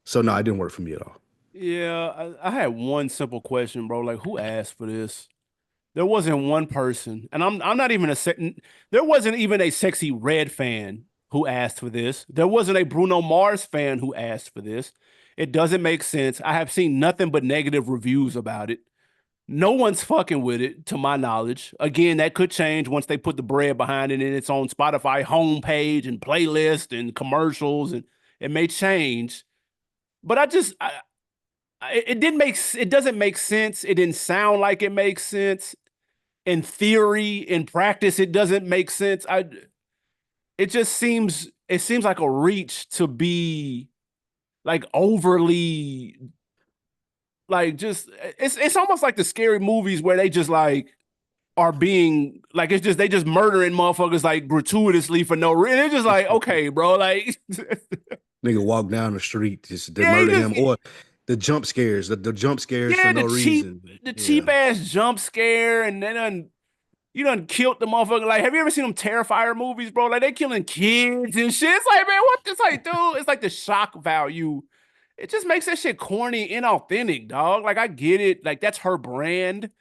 So no, it didn't work for me at all. Yeah, I had one simple question, bro. Like, who asked for this? There wasn't one person, and I'm not even there wasn't even a Sexy Red fan who asked for this. There wasn't a Bruno Mars fan who asked for this. It doesn't make sense. I have seen nothing but negative reviews about it. No one's fucking with it, to my knowledge. Again, that could change once they put the bread behind it in its own Spotify homepage and playlist and commercials, and it may change. But it didn't make it doesn't make sense. It didn't sound like it makes sense in theory. In practice, it doesn't make sense. It just seems like a reach to be like overly like just it's almost like the scary movies where they just like are being like it's just they just murdering motherfuckers like gratuitously for no reason. It's just like okay, bro, like Nigga walk down the street just to yeah, he murder just him, or the jump scares, the jump scares for yeah no reason. the cheap Yeah, ass jump scare and then you done killed the motherfucker. Like, have you ever seen them Terrifier movies, bro? Like they killing kids and shit. It's like, man, what this like, dude? It's like the shock value. It just makes that shit corny, inauthentic, dog. Like I get it. Like that's her brand.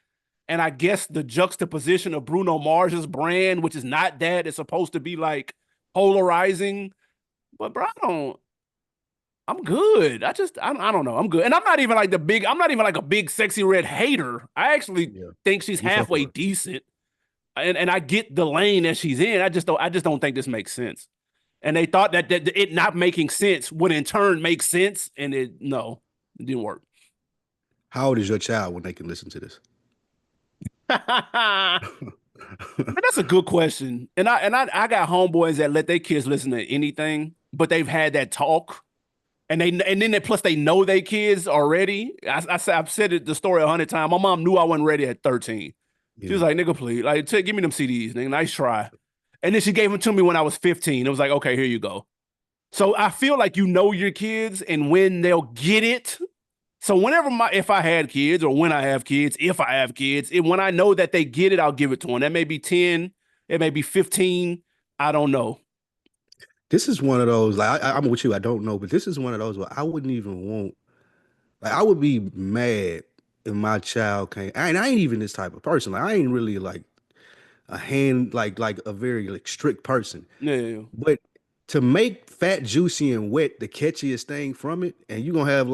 And I guess the juxtaposition of Bruno Mars's brand, which is not that, it's supposed to be like polarizing. But bro, I'm good. I don't know. I'm good. And I'm not even like I'm not even like a big sexy red hater. I actually yeah. think she's You fuck halfway with her. decent. And I get the lane that she's in. I just don't think this makes sense. And they thought that it not making sense would in turn make sense. And it didn't work. How old is your child when they can listen to this? Man, that's a good question. I got homeboys that let their kids listen to anything, but they've had that talk, and then plus they know they kids already. I've said it the story 100 times. My mom knew I wasn't ready at 13. She Yeah. was like, "Nigga, please, like, give me them CDs, nigga. Nice try." And then she gave them to me when I was 15. It was like, okay, here you go. So I feel like you know your kids and when they'll get it. So whenever if I had kids or when I have kids, if I have kids, when I know that they get it, I'll give it to them. That may be 10, it may be 15. I don't know. This is one of those, like, I'm with you, I don't know, but this is one of those where I wouldn't even want, like, I would be mad if my child came, and I ain't even this type of person. Like, I ain't really like like a very like strict person. Yeah. But to make Fat, Juicy, and Wet the catchiest thing from it, and you gonna have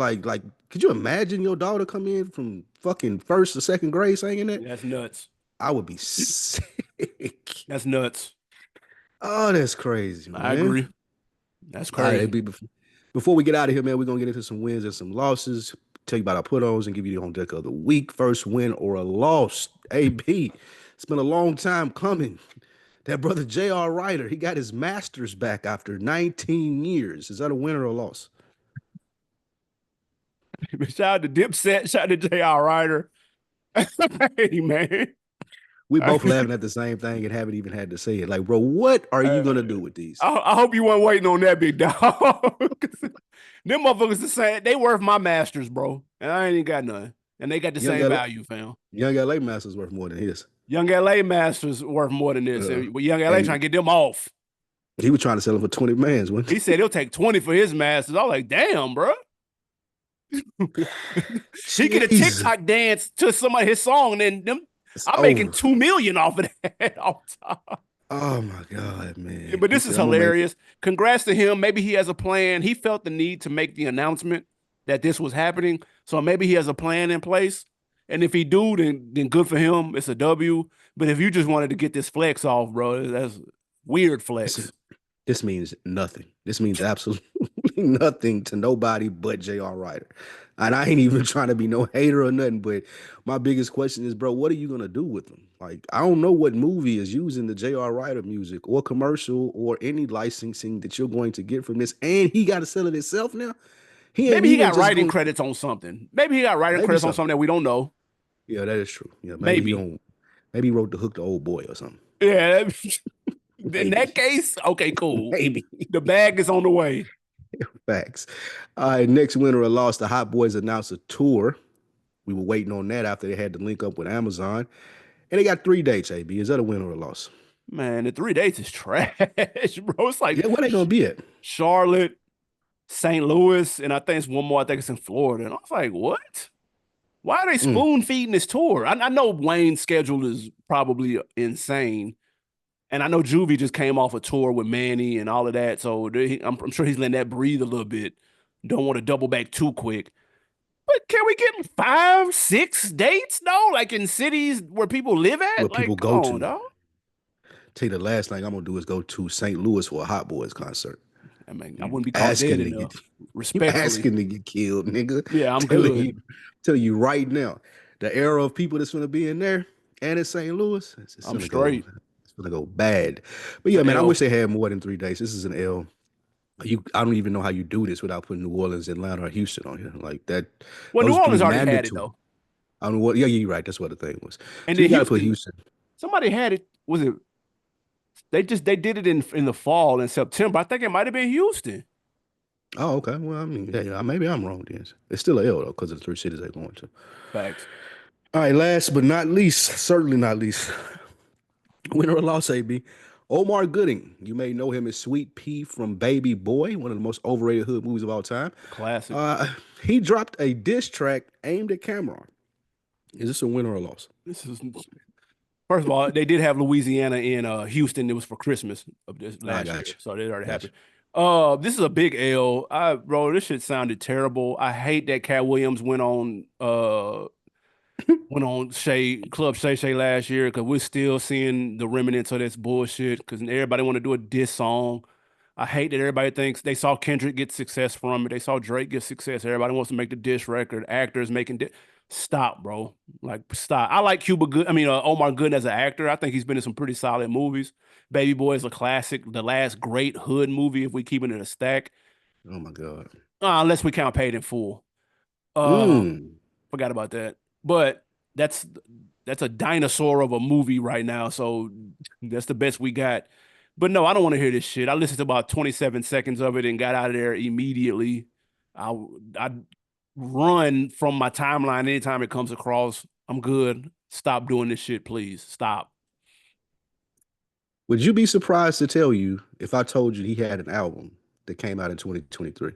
could you imagine your daughter come in from fucking first or second grade singing that? That's nuts. I would be sick. That's nuts. Oh, that's crazy, I man. agree. That's All right, crazy. AB, before we get out of here, man, we're gonna get into some wins and some losses. Tell you about our put-ons and give you the on deck of the week. First win or a loss. AB, it's been a long time coming. That brother J.R. Ryder, he got his master's back after 19 years. Is that a win or a loss? Shout out to Dipset, shout out to J.R. Ryder. Hey man. We I, both laughing at the same thing and haven't even had to say it. Like, bro, what are you gonna do with these? I hope you weren't waiting on that big dog. Them motherfuckers the same. They worth my masters, bro. And I ain't even got none. And they got the Young same LA, value, fam. Young LA Masters worth more than his. Young LA masters worth more than this. Uh, But Young LA trying and to get them off. he was trying to sell him for 20 bands, wasn't He said he'll take 20 for his masters. I was like, damn, bro. He he? get a Jesus, TikTok dance to somebody his song, and then them it's I'm making over. 2 million off of that off top. Oh my God, Yeah, man. but He this is said, I'm gonna make hilarious. Congrats to him. Maybe he has a plan. He felt the need to make the announcement that this was happening. So maybe he has a plan in place. And if he do, then good for him. It's a W. But if you just wanted to get this flex off, bro, that's weird this, flex. this means nothing. This means absolutely nothing to nobody but J.R. Ryder. And I ain't even trying to be no hater or nothing, but my biggest question is, bro, what are you gonna do with them? Like, I don't know what movie is using the J.R. Ryder music or commercial or any licensing that you're going to get from this, and he got to sell it himself now. He ain't Maybe he even got just writing going. credits on something. Maybe he got writing Maybe credits on so. something that we don't know. Yeah, that is true. Yeah, maybe he Maybe. don't. Maybe he wrote the hook to Old Boy or something. Yeah. In that Maybe, case, okay, cool. maybe. The bag is on the way. Facts. All right, next winner or loss, the Hot Boys announced a tour. We were waiting on that after they had to link up with Amazon. And they got 3 dates, AB. Is that a win or a loss? Man, the 3 dates is trash, bro. It's like Yeah, where they gonna be at? Charlotte, St. Louis, and I think it's one more. I think it's in Florida. And I was like, what? Why are they Mm. spoon feeding this tour? I know Wayne's schedule is probably insane. And I know Juvie just came off a tour with Manny and all of that. So I'm sure he's letting that breathe a little bit. Don't want to double back too quick. But can we get 5, 6 dates though? Like in cities where people live Where at? people Like, come go on, to. dog. Tell you the last thing I'm gonna do is go to St. Louis for a Hot Boys concert. I mean, I You wouldn't be caught dead asking to enough. get you Respectfully. asking to get killed, nigga. Yeah, I'm Telling good. you, telling you right now, the era of people that's gonna be in there and in St. Louis, it's I'm gonna go, straight. it's gonna go bad. But It's yeah, an man, I wish L. they had more than 3 days. This is an L. I don't even know how you do this without putting New Orleans, Atlanta, or Houston on here. Like that, Well, New those three Orleans already had it mandatory. though. I don't know what. Yeah, yeah, you're right. That's what the thing was. And So you then got to put Houston, Houston. somebody had it. Was it they did it in the fall in September. I think it might have been Houston. Oh, okay. Well, I mean, yeah, maybe I'm wrong then. It's still a L though, because of the 3 cities they're going to. Facts. All right, last but not least, certainly not least, winner or loss, AB. Omar Gooding. You may know him as Sweet Pea from Baby Boy, one of the most overrated hood movies of all time. Classic. Uh, he dropped a diss track aimed at Cameron. Is this a winner or loss? This is First of all, they did have Louisiana in Houston. It was for Christmas of this I last got year, you. so it already Got you. happened. This is a big L. Bro, this shit sounded terrible. I hate that Cat Williams went on Shay last year because we're still seeing the remnants of this bullshit because everybody want to do a diss song. I hate that everybody thinks they saw Kendrick get success from it. They saw Drake get success. Everybody wants to make the diss record. Actors making stop, bro. Like stop. I like Cuba Good. I mean, Omar Good as an actor. I think he's been in some pretty solid movies. Baby Boy is a classic, the last great hood movie if we keep it in a stack. Oh my God. Unless we count Paid in Full. Uh, Mm. Forgot about that. But that's that's a dinosaur of a movie right now. So that's the best we got. But no, I don't want to hear this shit. I listened to about 27 seconds of it and got out of there immediately. I run from my timeline anytime it comes across. I'm good. Stop doing this shit, please. Stop. Would you be surprised to tell you if I told you he had an album that came out in 2023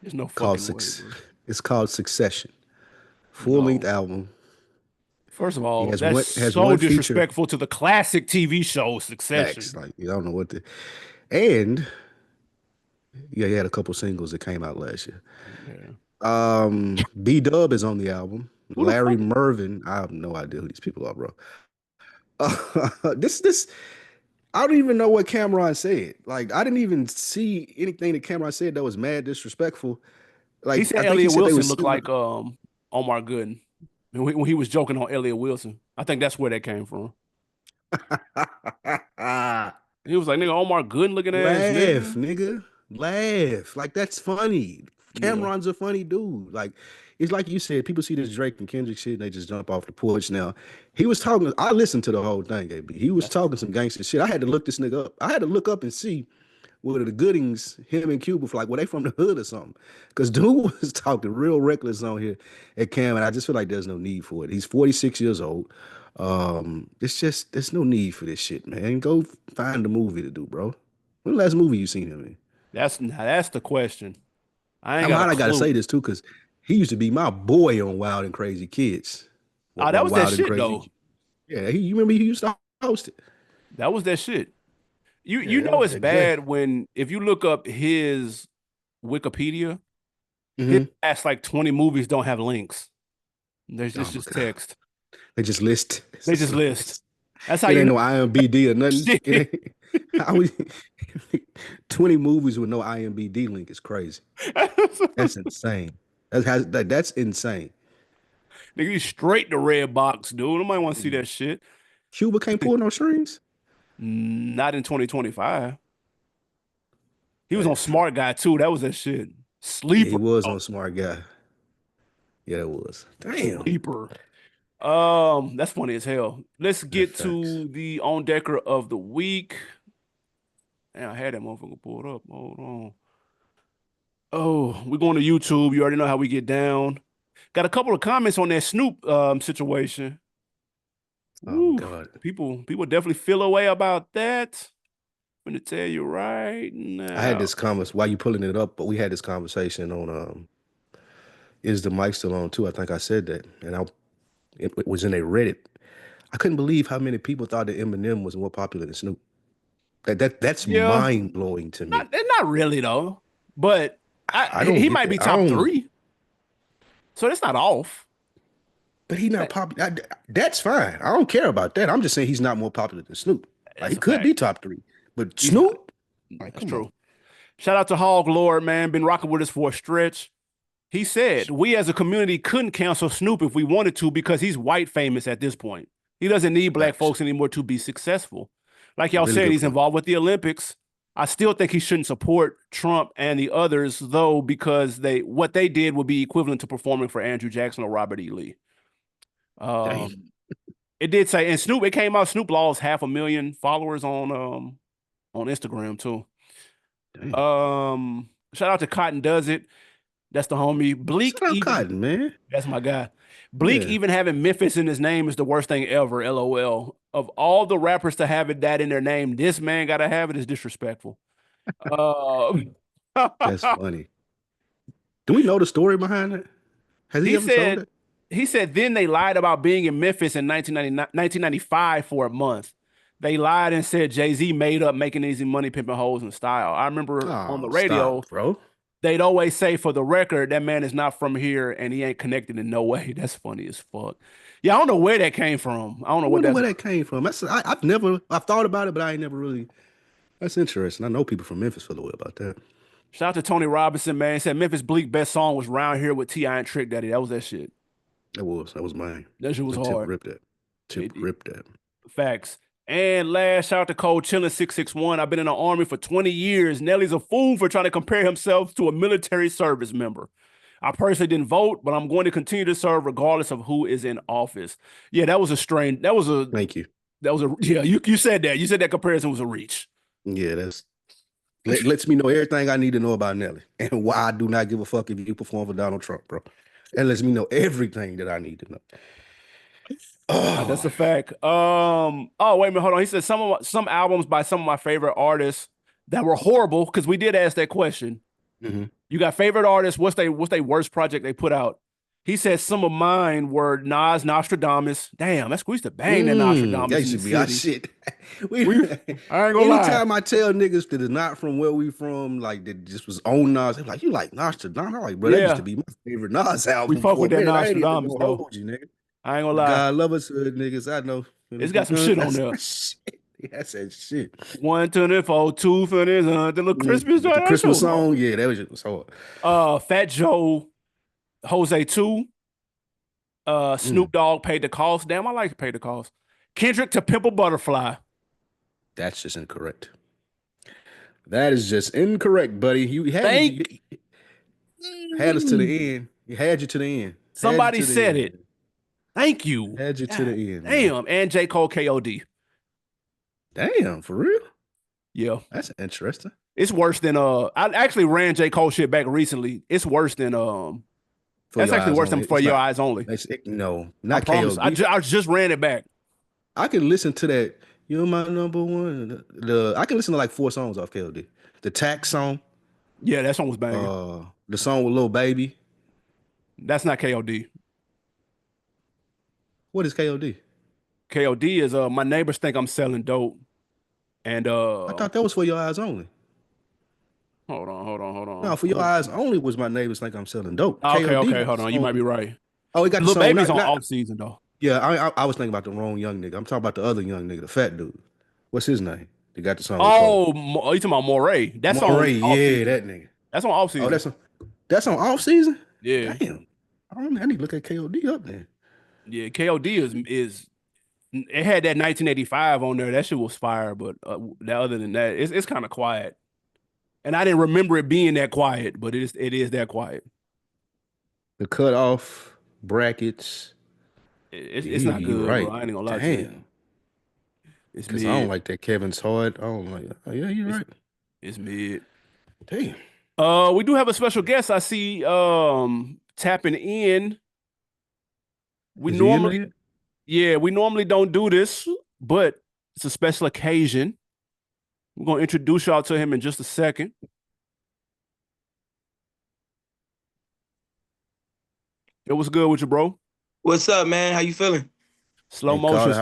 There's no called fucking way, Six? bro. It's called Succession. Full length No. album. First of He all, has that's one has so one feature. disrespectful to the classic TV show Facts. Succession. Like you don't know what the and yeah, he had a couple singles that came out last year. Yeah. B Dub is on the album. Who the Larry fuck? Mervin. I have no idea who these people are, bro. This I don't even know what Cameron said. Like I didn't even see anything that Cameron said that was mad disrespectful. He Like said I think he Elliot said they Wilson was looked similar. like Omar Gooden. When he was joking on Elliot Wilson. I think that's where that came from. He was like, nigga, Omar Gooden looking ass Laugh, nigga. nigga. Laugh. Like that's funny. Yeah, Cameron's a funny dude. Like it's like you said, people see this Drake and Kendrick shit and they just jump off the porch now. He was talking, I listened to the whole thing, AB. He was that's talking some gangster shit. I had to look this nigga up. I had to look up and see whether the Goodings, him and Cuba, like, were they from the hood or something? Because dude was talking real reckless on here at Cam, and I just feel like there's no need for it. He's 46 years old. It's just there's no need for this shit, man. Go find a movie to do, bro. When the last movie you seen him in? that's the question. I ain't I'm got a hot. I gotta clue. say this too, because he used to be my boy on Wild and Crazy Kids. Ah, that was that Wild and shit Crazy. though. Yeah, you remember he used to host it. That was that shit. You Yeah, know it's exactly. bad when if you look up his Wikipedia, his Hmm. last like 20 movies don't have links. There's Oh my just god, text. they just list. They just list. That's how It you ain't know no IMBD or nothing. It shit. ain't. How we 20 movies with no IMBD link is crazy. That's insane. That's insane. Nigga, you straight to red box, dude. Nobody want to see that shit. Cuba can't pull no strings. Not in 2025. He was on Damn. Smart Guy too. That was that shit. Yeah, he Sleeper. was Oh, on Smart Guy. Yeah, that was. Damn. sleeper. That's funny as hell. Let's That get facts. to the on decker of the week. And I had that motherfucker pulled up. Hold on. Oh, we're going to YouTube. You already know how we get down. Got a couple of comments on that Snoop situation. Oh my Woo. God. People definitely feel away about that. I'm gonna tell you right I had now. this conversation while you pulling it up, but we had this conversation on is the mic still on too? I think I said that. And it was in a Reddit. I couldn't believe how many people thought that Eminem was more popular than Snoop. That's Yeah, mind blowing to me. not really though. But I don't he get might be that. I top don't. three, so that's not off. But he not popular. That's fine. I don't care about that. I'm just saying he's not more popular than Snoop. Like That's he a could fact. be top three, but He's not. Snoop, like That's come on. true. Shout out to Hog Lord, man. Been rocking with us for a stretch. He said, we as a community couldn't cancel Snoop if we wanted to because he's white famous at this point. He doesn't need black Facts. folks anymore to be successful. Like y'all Really said, good he's point. involved with the Olympics. I still think he shouldn't support Trump and the others, though, because what they did would be equivalent to performing for Andrew Jackson or Robert E. Lee. Damn. It did say, and Snoop, it came out, Snoop lost 500,000 followers on Instagram too. Damn. Shout out to Cotton Does It. That's the homie. Shout Bleak out even. Cotton, man. That's my guy. Bleak Yeah. even having Memphis in his name is the worst thing ever. LOL. Of all the rappers to have that in their name, this man gotta have it is disrespectful. Uh, That's funny. Do we know the story behind it? Has he he ever told said it? he said then they lied about being in Memphis in 1995 for a month. They lied and said Jay-Z made up making easy money pimping hoes in style. I remember on the Oh, radio stop, bro. they'd always say for the record that man is not from here and he ain't connected in no way. That's funny as fuck. Yeah, I don't know where that came from. I don't know I what wonder that's where that came from. I've thought about it, but I ain't never really. That's interesting. I know people from Memphis feel the way about that. Shout out to Tony Robinson, man. He said Memphis Bleak best song was Round Here with T.I. and Trick Daddy. That was that shit. That was mine. That shit was And Tip hard. ripped that. Tip It- ripped that. Facts. And last, shout out to Cole Chillin 661. I've been in the army for 20 years. Nelly's a fool for trying to compare himself to a military service member. I personally didn't vote, but I'm going to continue to serve regardless of who is in office. Yeah, that was a strange. Thank you. Yeah, you said that. You said that comparison was a reach. Yeah, lets me know everything I need to know about Nelly and why I do not give a fuck if you perform for Donald Trump, bro. That lets me know everything that I need to know. That's a fact. Oh, wait a minute, hold on. He said some albums by some of my favorite artists that were horrible, because we did ask that question. Mhm. You got favorite artists, what's they worst project they put out? He said some of mine were Nas, Nostradamus. Damn, we used to bang that Nostradamus That in should the be our city. shit. I ain't gonna lie. Anytime I tell niggas that is not from where we from, like that just was on Nas, they're like, you like Nostradamus? I'm like, bro, that used Yeah. to be my favorite Nas album We fuck for with a that minute. I ain't even Nostradamus, gonna though. hold you, nigga. I ain't gonna lie. God love us, niggas. I know. It's got some shit on there. Shit. That's that shit. 124, 2 for this, the little Christmas The joint. Christmas song, yeah, that was just hard. Fat Joe, Jose 2, Snoop Dogg paid the cost. Damn, I like to pay the cost. Kendrick to Pimple Butterfly. That's just incorrect. That is just incorrect, buddy. You had had us to the end. You had you to the end. Somebody said it. Thank you. Had you to the end. Damn. And J. Cole KOD. Damn, for real? Yeah. That's interesting. It's worse than I actually ran J. Cole shit back recently. It's worse than that's actually worse than For Your Eyes Only. No, I not promise. KOD. I just ran it back. I can listen to that. You're my number one. I can listen to like 4 songs off KOD. The Tax song. Yeah, that song was banging. The song with Lil Baby. That's not KOD. What is KOD? KOD is My Neighbors Think I'm Selling Dope. And I thought that was For Your Eyes Only. Hold on. No, For Your Eyes Only was My Neighbors Think I'm Selling Dope. Okay, KOD hold on. You might be right. Oh, he got the Lil song. Baby's on off season though. Yeah, I was thinking about the wrong young nigga. I'm talking about the other young nigga, the fat dude. What's his name? He got the song. Oh, you talking about Moray? That's Moray, on off yeah, season. that nigga. That's on off season. Oh, that's on off season? Yeah. Damn. I need to look at KOD up there. Yeah, KOD is it had that 1985 on there. That shit was fire, but other than that, it's kind of quiet. And I didn't remember it being that quiet, but it is that quiet. The cutoff brackets. It's not good, right. bro. I ain't gonna lie to you. It's mid. Because I don't like that Kevin's Hard. I don't like that. Oh, yeah, you're right. It's mid. Damn. We do have a special guest. I see tapping in. We normally don't do this, but it's a special occasion. We're gonna introduce y'all to him in just a second. It was good with you, bro. What's up, man? How you feeling? Slow motion.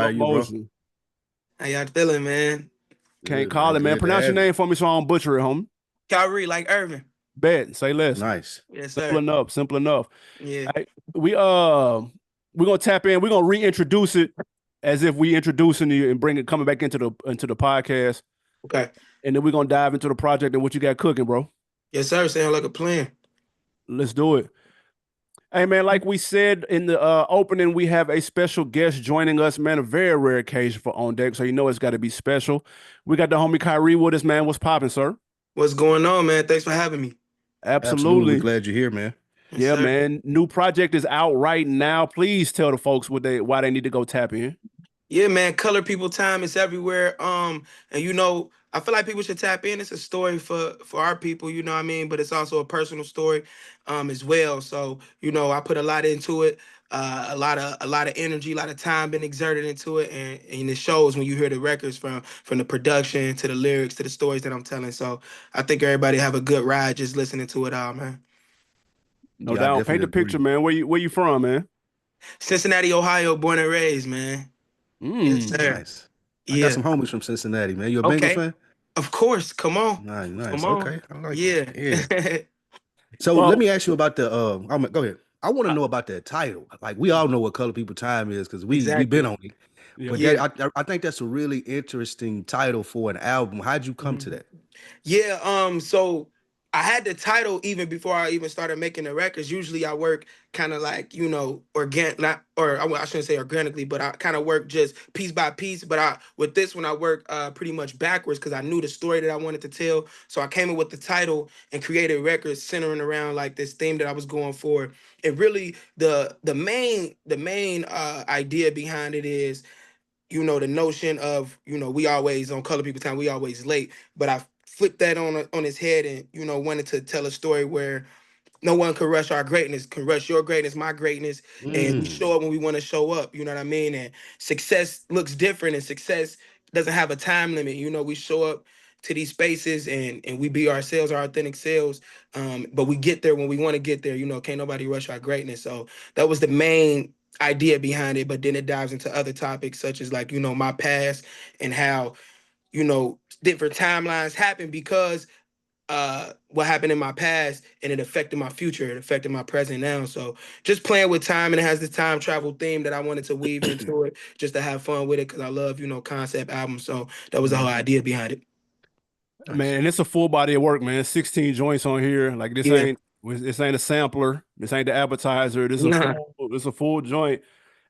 How y'all feeling, man? Can't call it, man. Pronounce your name for me so I don't butcher it, homie. Khari, like Irvin. Bet. Say less. Nice. Yes, sir. Simple enough. Yeah. We're gonna tap in. We're gonna reintroduce it as if we introducing you and coming back into the podcast. Okay. and then we're gonna dive into the project and what you got cooking, bro. Yes, sir. Sound like a plan. Let's do it. Hey man, like we said in the opening, we have a special guest joining us, man. A very rare occasion for On Deck, so you know it's got to be special. We got the homie Khari with us, man. What's popping, sir? What's going on, man? Thanks for having me. Absolutely. We're Absolutely. glad you're here, man. Yes, Yeah, sir. man. New project is out right now. Please tell the folks why they need to go tap in. Yeah, man. Color people time is everywhere. And I feel like people should tap in. It's a story for our people, you know what I mean? But it's also a personal story, as well. So, I put a lot into it. A lot of energy, a lot of time been exerted into it, and it shows when you hear the records from the production to the lyrics to the stories that I'm telling. So I think everybody have a good ride just listening to it all, man. No Yeah, I doubt. Paint definitely the picture, agree. man. Where you from, man? Cincinnati, Ohio, born and raised, man. Yes, sir. Nice. I got Yeah. some homies from Cincinnati, man. You a Bengals Okay. fan? Of course. Come on. Nice, Come nice. on. Okay, I like it. Yeah. Yeah. So let Well, me ask you about the go ahead. I want to know about that title. Like we all know what color people time is because we've been Exactly. on it. yeah. But Yeah. I think that's a really interesting title for an album. How'd you come to Mhm. that? Yeah, so I had the title even before I even started making the records. Usually I work kind of like, organic, not, or I shouldn't say organically, but I kind of work just piece by piece. But with this one, I work pretty much backwards because I knew the story that I wanted to tell. So I came up with the title and created records centering around like this theme that I was going for. And really the main idea behind it is the notion of, we always on color people time, we always late. But I flipped that on his head and, wanted to tell a story where no one can rush our greatness, can rush your greatness, my greatness. And we Mm, show up when we want to show up. You know what I mean? And success looks different, and success doesn't have a time limit. We show up to these spaces and we be ourselves, our authentic selves. But we get there when we want to get there. Can't nobody rush our greatness. So that was the main idea behind it. But then it dives into other topics such as like, my past and how, different timelines happen because what happened in my past, and it affected my future, it affected my present now. So just playing with time, and it has this time travel theme that I wanted to weave into it just to have fun with it because I love, concept albums. So that was the whole mm, idea behind it. nice. Man, and it's a full body of work, man. 16 joints on here. Like Yeah. this ain't a sampler. This ain't the appetizer. Nah. This a full joint.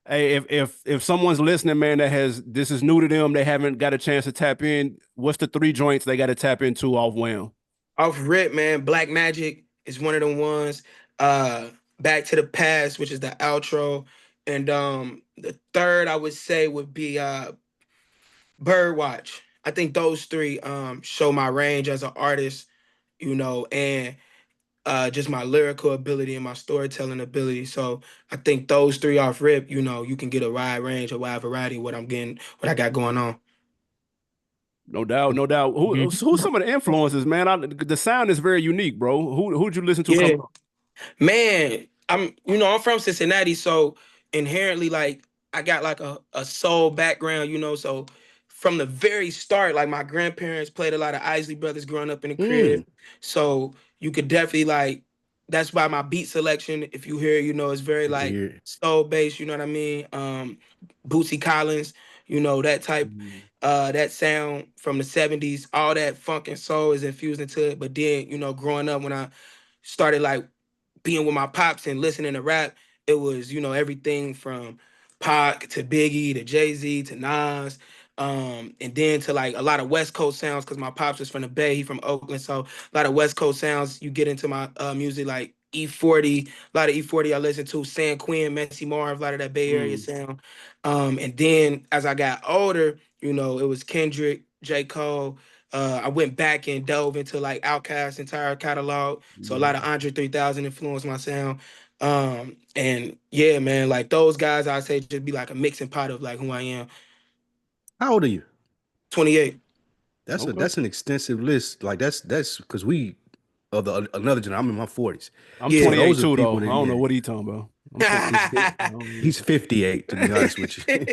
Hey, if someone's listening, man, this is new to them, they haven't got a chance to tap in. What's the three joints they got to tap into off Wham? Off rip, man. Black Magic is one of the ones. Uh Back to the Past, which is the outro. And the third I would say would be Birdwatch. I think those three show my range as an artist, and just my lyrical ability and my storytelling ability. So I think those three off rip, you can get a wide range, a wide variety of what I got going on. No doubt, no doubt. Who's some of the influences, man? The sound is very unique, bro. Who'd you listen to Yeah. coming up? Man, I'm from Cincinnati, so inherently, like, I got like a soul background, so from the very start, like my grandparents played a lot of Isley Brothers growing up in the crib. Mm, So you could definitely like that's why my beat selection, if you hear, it's very I can like hear it. soul based, you know what I mean? Bootsy Collins, that type, Mm. that sound from the 70s, all that funk and soul is infused into it. But then, growing up when I started like being with my pops and listening to rap, it was, everything from Pac to Biggie to Jay-Z to Nas. And then to like a lot of West Coast sounds because my pops is from the Bay, he from Oakland. So a lot of West Coast sounds, you get into my music like E40, a lot of E40 I listen to, San Quinn, Messy Marv, a lot of that Bay Area Mm. sound. And then as I got older, it was Kendrick, J. Cole. I went back and dove into like Outkast's entire catalog. So a lot of Mm. Andre 3000 influenced my sound. And yeah, man, like those guys, I'd say just be like a mixing pot of like who I am. How old are you? 28. Okay. That's an extensive list. Like that's because we of the another generation. I'm in my 40s. I'm Yeah. So 28 those are too, though. people I that don't know yeah. what he talking about. I'm 26. I don't know. He's 58 to be honest with you.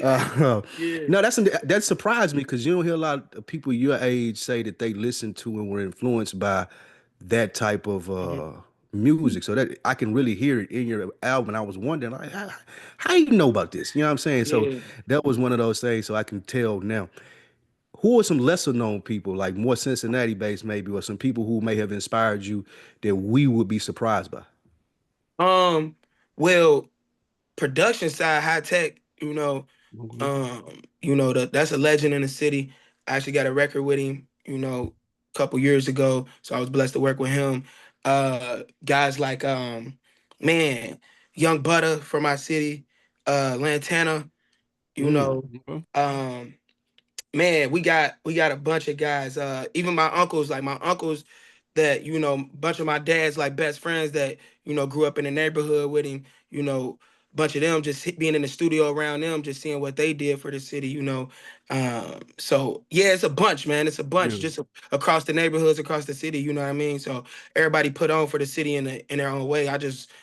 uh, Yeah. no, that surprised me because you don't hear a lot of people your age say that they listen to and were influenced by that type of Mhm. music. So that I can really hear it in your album. And I was wondering like how you know about this? You know what I'm saying? So Yeah. that was one of those things. So I can tell now. who are some lesser known people, like more Cincinnati based maybe, or some people who may have inspired you that we would be surprised by? Um, well, production side, high tech, Okay. that's a legend in the city. I actually got a record with him, a couple years ago. So I was blessed to work with him. Guys like man, Young Butter from my city, Lantana, you Mm. know, Okay. um, man, we got a bunch of guys. Even my uncles, like my uncles that, bunch of my dad's like best friends that, grew up in the neighborhood with him, bunch of them just being in the studio around them, just seeing what they did for the city. So yeah, it's a bunch, man. It's a bunch Yeah. just across the neighborhoods, across the city, you know what I mean? So everybody put on for the city in their own way.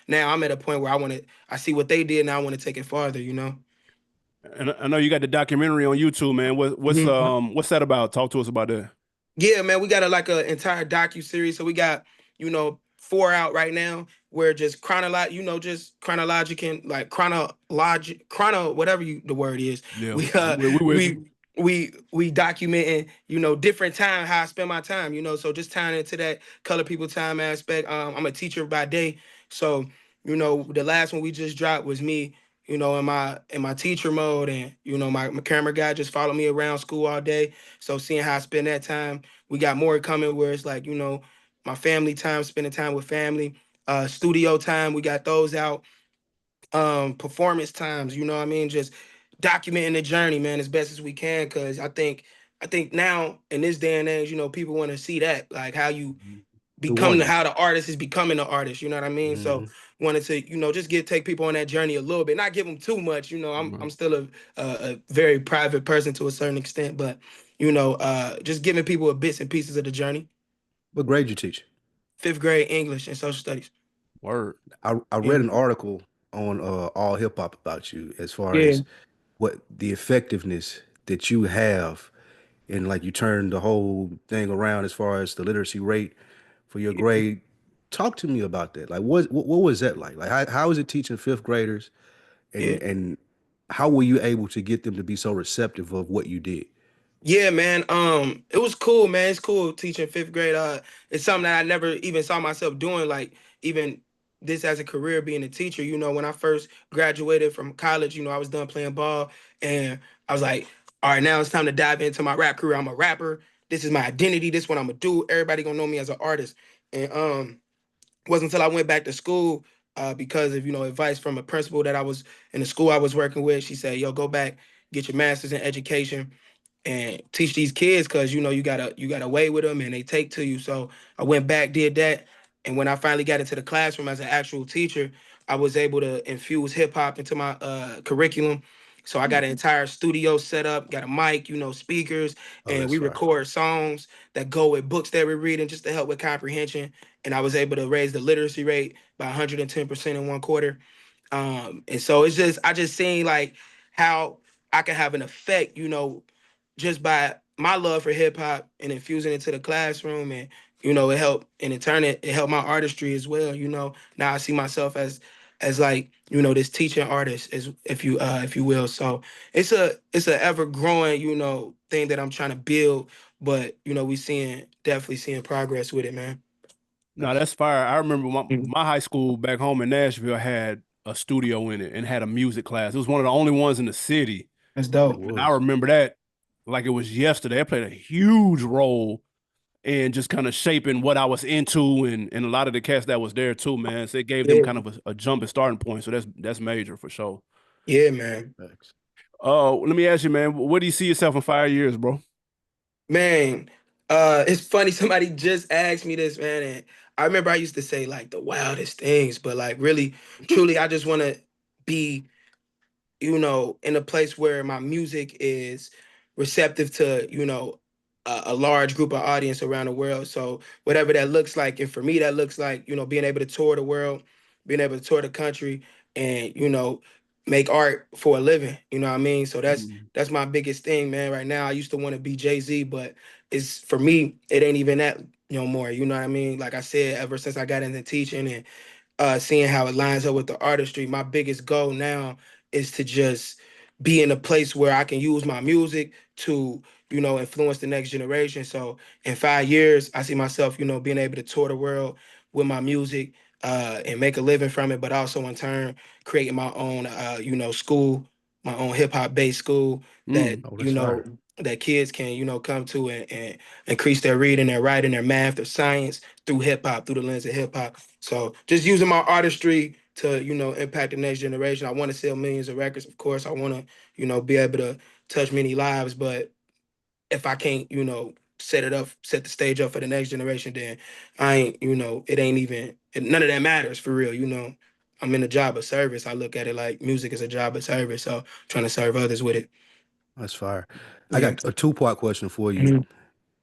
Now I'm at a point where I see what they did and I want to take it farther. And I know you got the documentary on YouTube, man. What's that about? Talk to us about that. Yeah, man, we got like a entire docu series. So we got, 4 out right now. Where just just chronological, like whatever the word is. Yeah. We We with you. we documenting, different time how I spend my time. So just tying into that color people time aspect. I'm a teacher by day, so the last one we just dropped was me. In my teacher mode, and my camera guy just followed me around school all day. So seeing how I spend that time, we got more coming where it's like, my family time, spending time with family, studio time, we got those out, performance times, you know what I mean? Just documenting the journey, man, as best as we can. Cause I think now in this day and age, people want to see that, like how you Who won you? how the artist is becoming the artist, you know what I mean? So Hmm. wanted to, just take people on that journey a little bit, not give them too much, I'm Right. still a very private person to a certain extent, but just giving people bits and pieces of the journey. What grade you teach? 5th grade English and social studies. Word. I Yeah. read an article on All Hip Hop about you as far Yeah. as what the effectiveness that you have, and like you turned the whole thing around as far as the literacy rate for your grade. Talk to me about that. Like what was that like? Like how is it teaching fifth graders, Yeah. and how were you able to get them to be so receptive of what you did? Yeah, man. It was cool, man. It's cool teaching 5th grade. It's something that I never even saw myself doing, like even this as a career, being a teacher. When I first graduated from college, I was done playing ball, and I was like, all right, now it's time to dive into my rap career. I'm a rapper. This is my identity. This is what I'm gonna do. Everybody gonna know me as an artist. And wasn't until I went back to school, because of advice from a principal that I was in the school I was working with. She said, "Yo, go back, get your master's in education, and teach these kids, because you gotta weigh with them and they take to you." So I went back, did that, and when I finally got into the classroom as an actual teacher, I was able to infuse hip hop into my curriculum. So I got an entire studio set up, got a mic, speakers, Oh, and that's we fire. record songs that go with books that we're reading just to help with comprehension. And I was able to raise the literacy rate by 110% in 1 quarter. And so I just seen like how I can have an effect, just by my love for hip hop and infusing it to the classroom, and it helped, and in turn it helped my artistry as well. Now I see myself as like this teaching artist, as if you will. So it's a ever growing thing that I'm trying to build, but we definitely seeing progress with it, man. No, that's fire. I remember Mhm. my high school back home in Nashville had a studio in it and had a music class. It was one of the only ones in the city. That's It dope. And I was. remember that like it was yesterday. It played a huge role in just kind of shaping what I was into, and a lot of the cast that was there too, man. So it gave them Yeah, kind of a jump and starting point. So that's major for sure. yeah, man. Facts. Let me ask you, man, what do you see yourself in 5 years, bro? Man, it's funny. Somebody just asked me this, man, and I remember I used to say like the wildest things, but like really, truly, I just want to be, in a place where my music is receptive to, a large group of audience around the world. So whatever that looks like, and for me, that looks like, being able to tour the world, being able to tour the country, and make art for a living. You know what I mean? So Mm. that's my biggest thing, man. Right now, I used to want to be Jay-Z, but it's for me, it ain't even that no more. You know what I mean? Like I said, ever since I got into teaching and seeing how it lines up with the artistry, my biggest goal now is to just be in a place where I can use my music to, influence the next generation. So in 5 years, I see myself, being able to tour the world with my music, and make a living from it, but also in turn creating my own, school, my own hip hop based school that, Mm. Oh, that's fire. that kids can, come to and increase their reading, their writing, their math, their science through hip hop, through the lens of hip hop. So just using my artistry to, impact the next generation. I want to sell millions of records, of course. I want to, be able to touch many lives, but if I can't, set the stage up for the next generation, then I ain't, it ain't even none of that matters for real. I'm in a job of service. I look at it like music is a job of service. So trying to serve others with it. That's fire. I Yeah. got a two-part question for you. Mhm.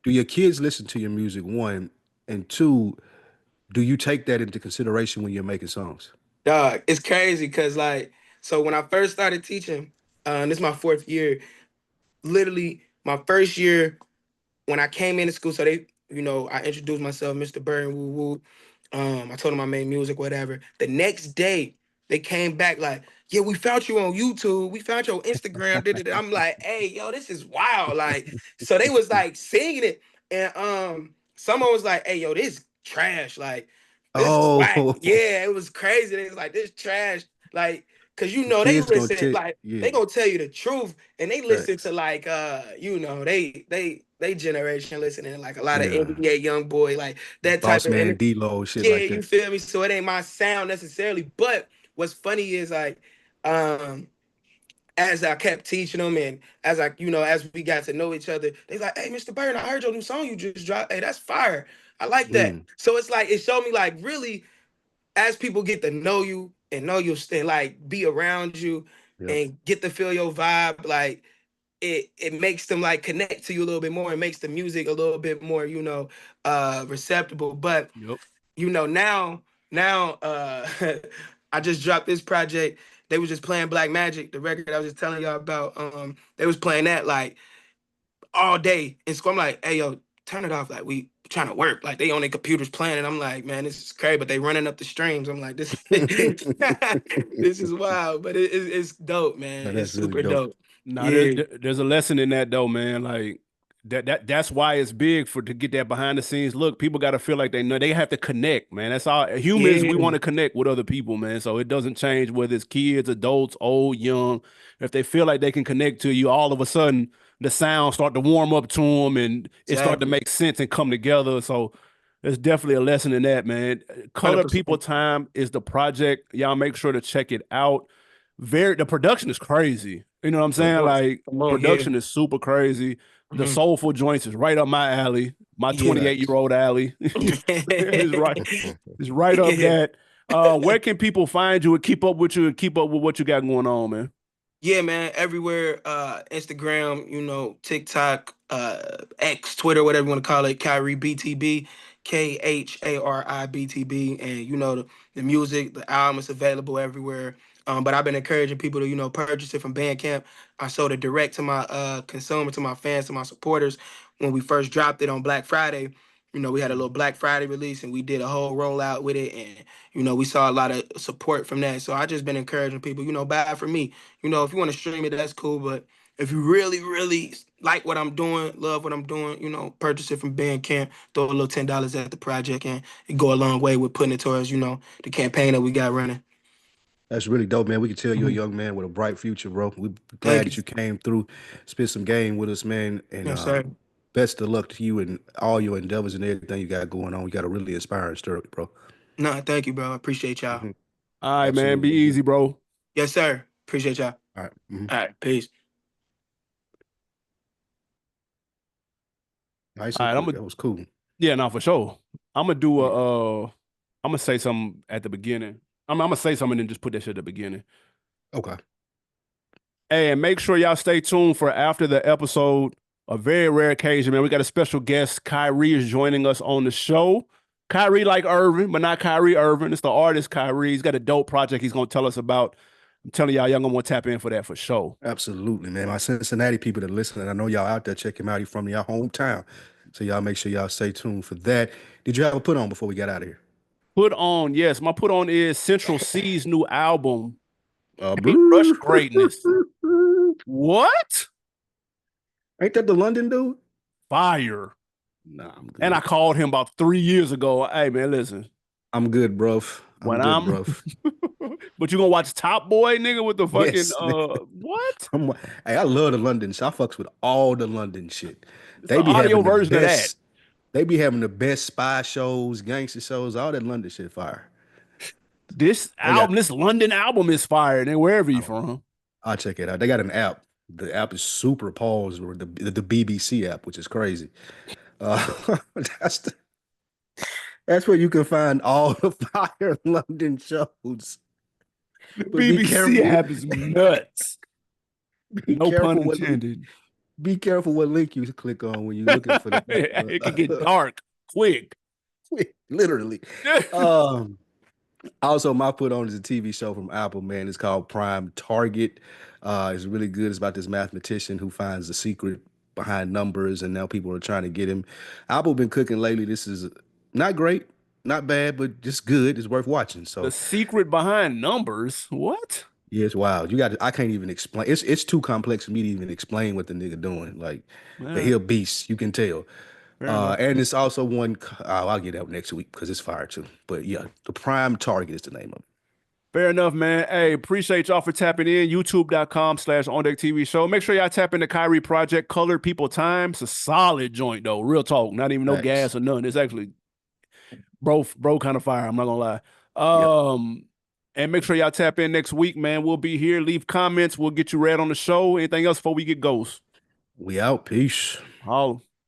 Do your kids listen to your music? One, and two, do you take that into consideration when you're making songs? Dog, it's crazy because so when I first started teaching, and this is my 4th year, literally my first year when I came into school, so I introduced myself, Mr. Bird, woo woo. I told them I made music, whatever. The next day, they came back like, "Yeah, we found you on YouTube. We found your Instagram." I'm like, "Hey, yo, this is wild!" Like, so they was like singing it, and someone was like, "Hey, yo, this trash. Like, this is whack." Oh, Yeah, it was crazy. They was like, "This trash." Like, cause the they kids gonna listen, tell, like yeah, they gonna tell you the truth, and they listen to facts. like they generation listening to like a lot of Yeah, NBA young boy, like that type Boss of, Man, and D-Lo, shit yeah, like you that. feel me? So it ain't my sound necessarily. But what's funny is like, um, as I kept teaching them and as we got to know each other, they like, "Hey, Mr. Bird, I heard your new song you just dropped. Hey, that's fire. I like that." Mm, So it's like it showed me like really as people get to know you and know you and like be around you yep. and get to feel your vibe, like it makes them like connect to you a little bit more. It makes the music a little bit more, receptible. But Yep. now I just dropped this project. They was just playing Black Magic, the record I was just telling y'all about. They was playing that like all day in school. I'm like, "Hey, yo, turn it off. Like, we trying to work." Like, they on their computers playing. And I'm like, "Man, this is crazy." But they running up the streams. I'm like, this, this is wild. But it's dope, man. Now, It's that's really super dope. dope. Nah, Yeah, there's a lesson in that though, man. Like that's why it's big for to get that behind the scenes look. People got to feel like they know they have to connect, man. That's all humans. We want yeah, to connect with other people, man. So it doesn't change whether it's kids, adults, old, young. If they feel like they can connect to you, all of a sudden the sound start to warm up to them, and it start to exactly. make sense and come together. So there's definitely a lesson in that, man. Color People 100%. Time is the project. Y'all make sure to check it out. The production is crazy. You know what I'm Come saying? on, Like come on, yeah. production is super crazy. The Mhm. soulful joints is right up my alley. My Yeah. 28 year Facts. old alley is right. It's right up Yeah. that. Where can people find you and keep up with you and keep up with what you got going on, man? Yeah, man. Everywhere, Instagram, TikTok, X, Twitter, whatever you want to call it, Khari BTB, KHARI BTB. And the music, the album is available everywhere. But I've been encouraging people to, purchase it from Bandcamp. I sold it direct to my consumer, to my fans, to my supporters. When we first dropped it on Black Friday, we had a little Black Friday release and we did a whole rollout with it. And, we saw a lot of support from that. So I just been encouraging people, buy it from me. If you want to stream it, that's cool. But if you really, really like what I'm doing, love what I'm doing, purchase it from Bandcamp, throw a little $10 at the project, and it go a long way with putting it towards, the campaign that we got running. That's really dope, man. We can tell you're a Mhm. young man with a bright future, bro. We're glad Thank that you. you came through, spent some game with us, man. And Yes, sir. best of luck to you and all your endeavors and everything you got going on. You got a really inspiring story, bro. No, thank you, bro. I appreciate y'all. Mhm. All right, man. Be Absolutely, man. easy, bro. Yes, sir. Appreciate y'all. All right. Mhm. All right. Peace. Nice All and right, quick. That was cool. yeah, no, for sure. I'm gonna do Yeah. I'm gonna say something at the beginning. I'm gonna say something and then just put that shit at the beginning. Okay. Hey, and make sure y'all stay tuned for after the episode. A very rare occasion, man. We got a special guest. Khari is joining us on the show. Khari like Irvin, but not Kyrie Irvin. It's the artist Khari. He's got a dope project he's gonna tell us about. I'm telling y'all gonna want to tap in for that for sure. Absolutely, man. My Cincinnati people that listen, I know y'all out there. Check him out. He's from your hometown. So y'all make sure y'all stay tuned for that. Did you have a put on before we got out of here? Put on, yes, my put on is Central C's new album, Paintbrush Blue. Greatness. What? Ain't that the London dude? Fire. Nah, I'm And I good. called him about 3 years ago. Hey man, listen. I'm good, bruv. I'm When good, I'm bruv. but you gonna watch Top Boy, nigga, with the fucking Yes, nigga. what? Hey, I love the London shit. I fucks with all the London shit. It's They the be audio having the version of that. best. They be having the best spy shows, gangster shows, all that London shit fire. This They got. album, this London album is fire, and wherever you I don't know. from. I'll check it out. They got an app. The app is super paused, or the BBC app, which is crazy. That's that's where you can find all the fire London shows. The But be BBC careful. app is nuts. Be No pun careful what intended. be careful what link you click on when you're looking for It could get the dark quick. literally. Um Also, my put on is a TV show from Apple, man. It's called Prime Target. It's really good. It's about this mathematician who finds the secret behind numbers, and now people are trying to get him. Apple been cooking lately. This is not great, not bad, but just good. It's worth watching. The So secret behind numbers. What? yeah, it's wild. You got. I can't even explain. It's too complex for me to even explain what the nigga doing. Like, but he Man, a beast. You can tell. fair enough. And it's also one. I'll get out next week because it's fire too. But yeah, the Prime Target is the name of it. Fair enough, man. Hey, appreciate y'all for tapping in. YouTube.com/On Deck TV Show. Make sure y'all tap into Khari Project, Colored People Time. It's a solid joint, though. Real talk. Not even no Thanks. gas or nothing. It's actually bro kind of fire. I'm not gonna lie. Yep. And make sure y'all tap in next week, man. We'll be here. Leave comments. We'll get you read on the show. Anything else before we get ghost? We out. Peace. Holla.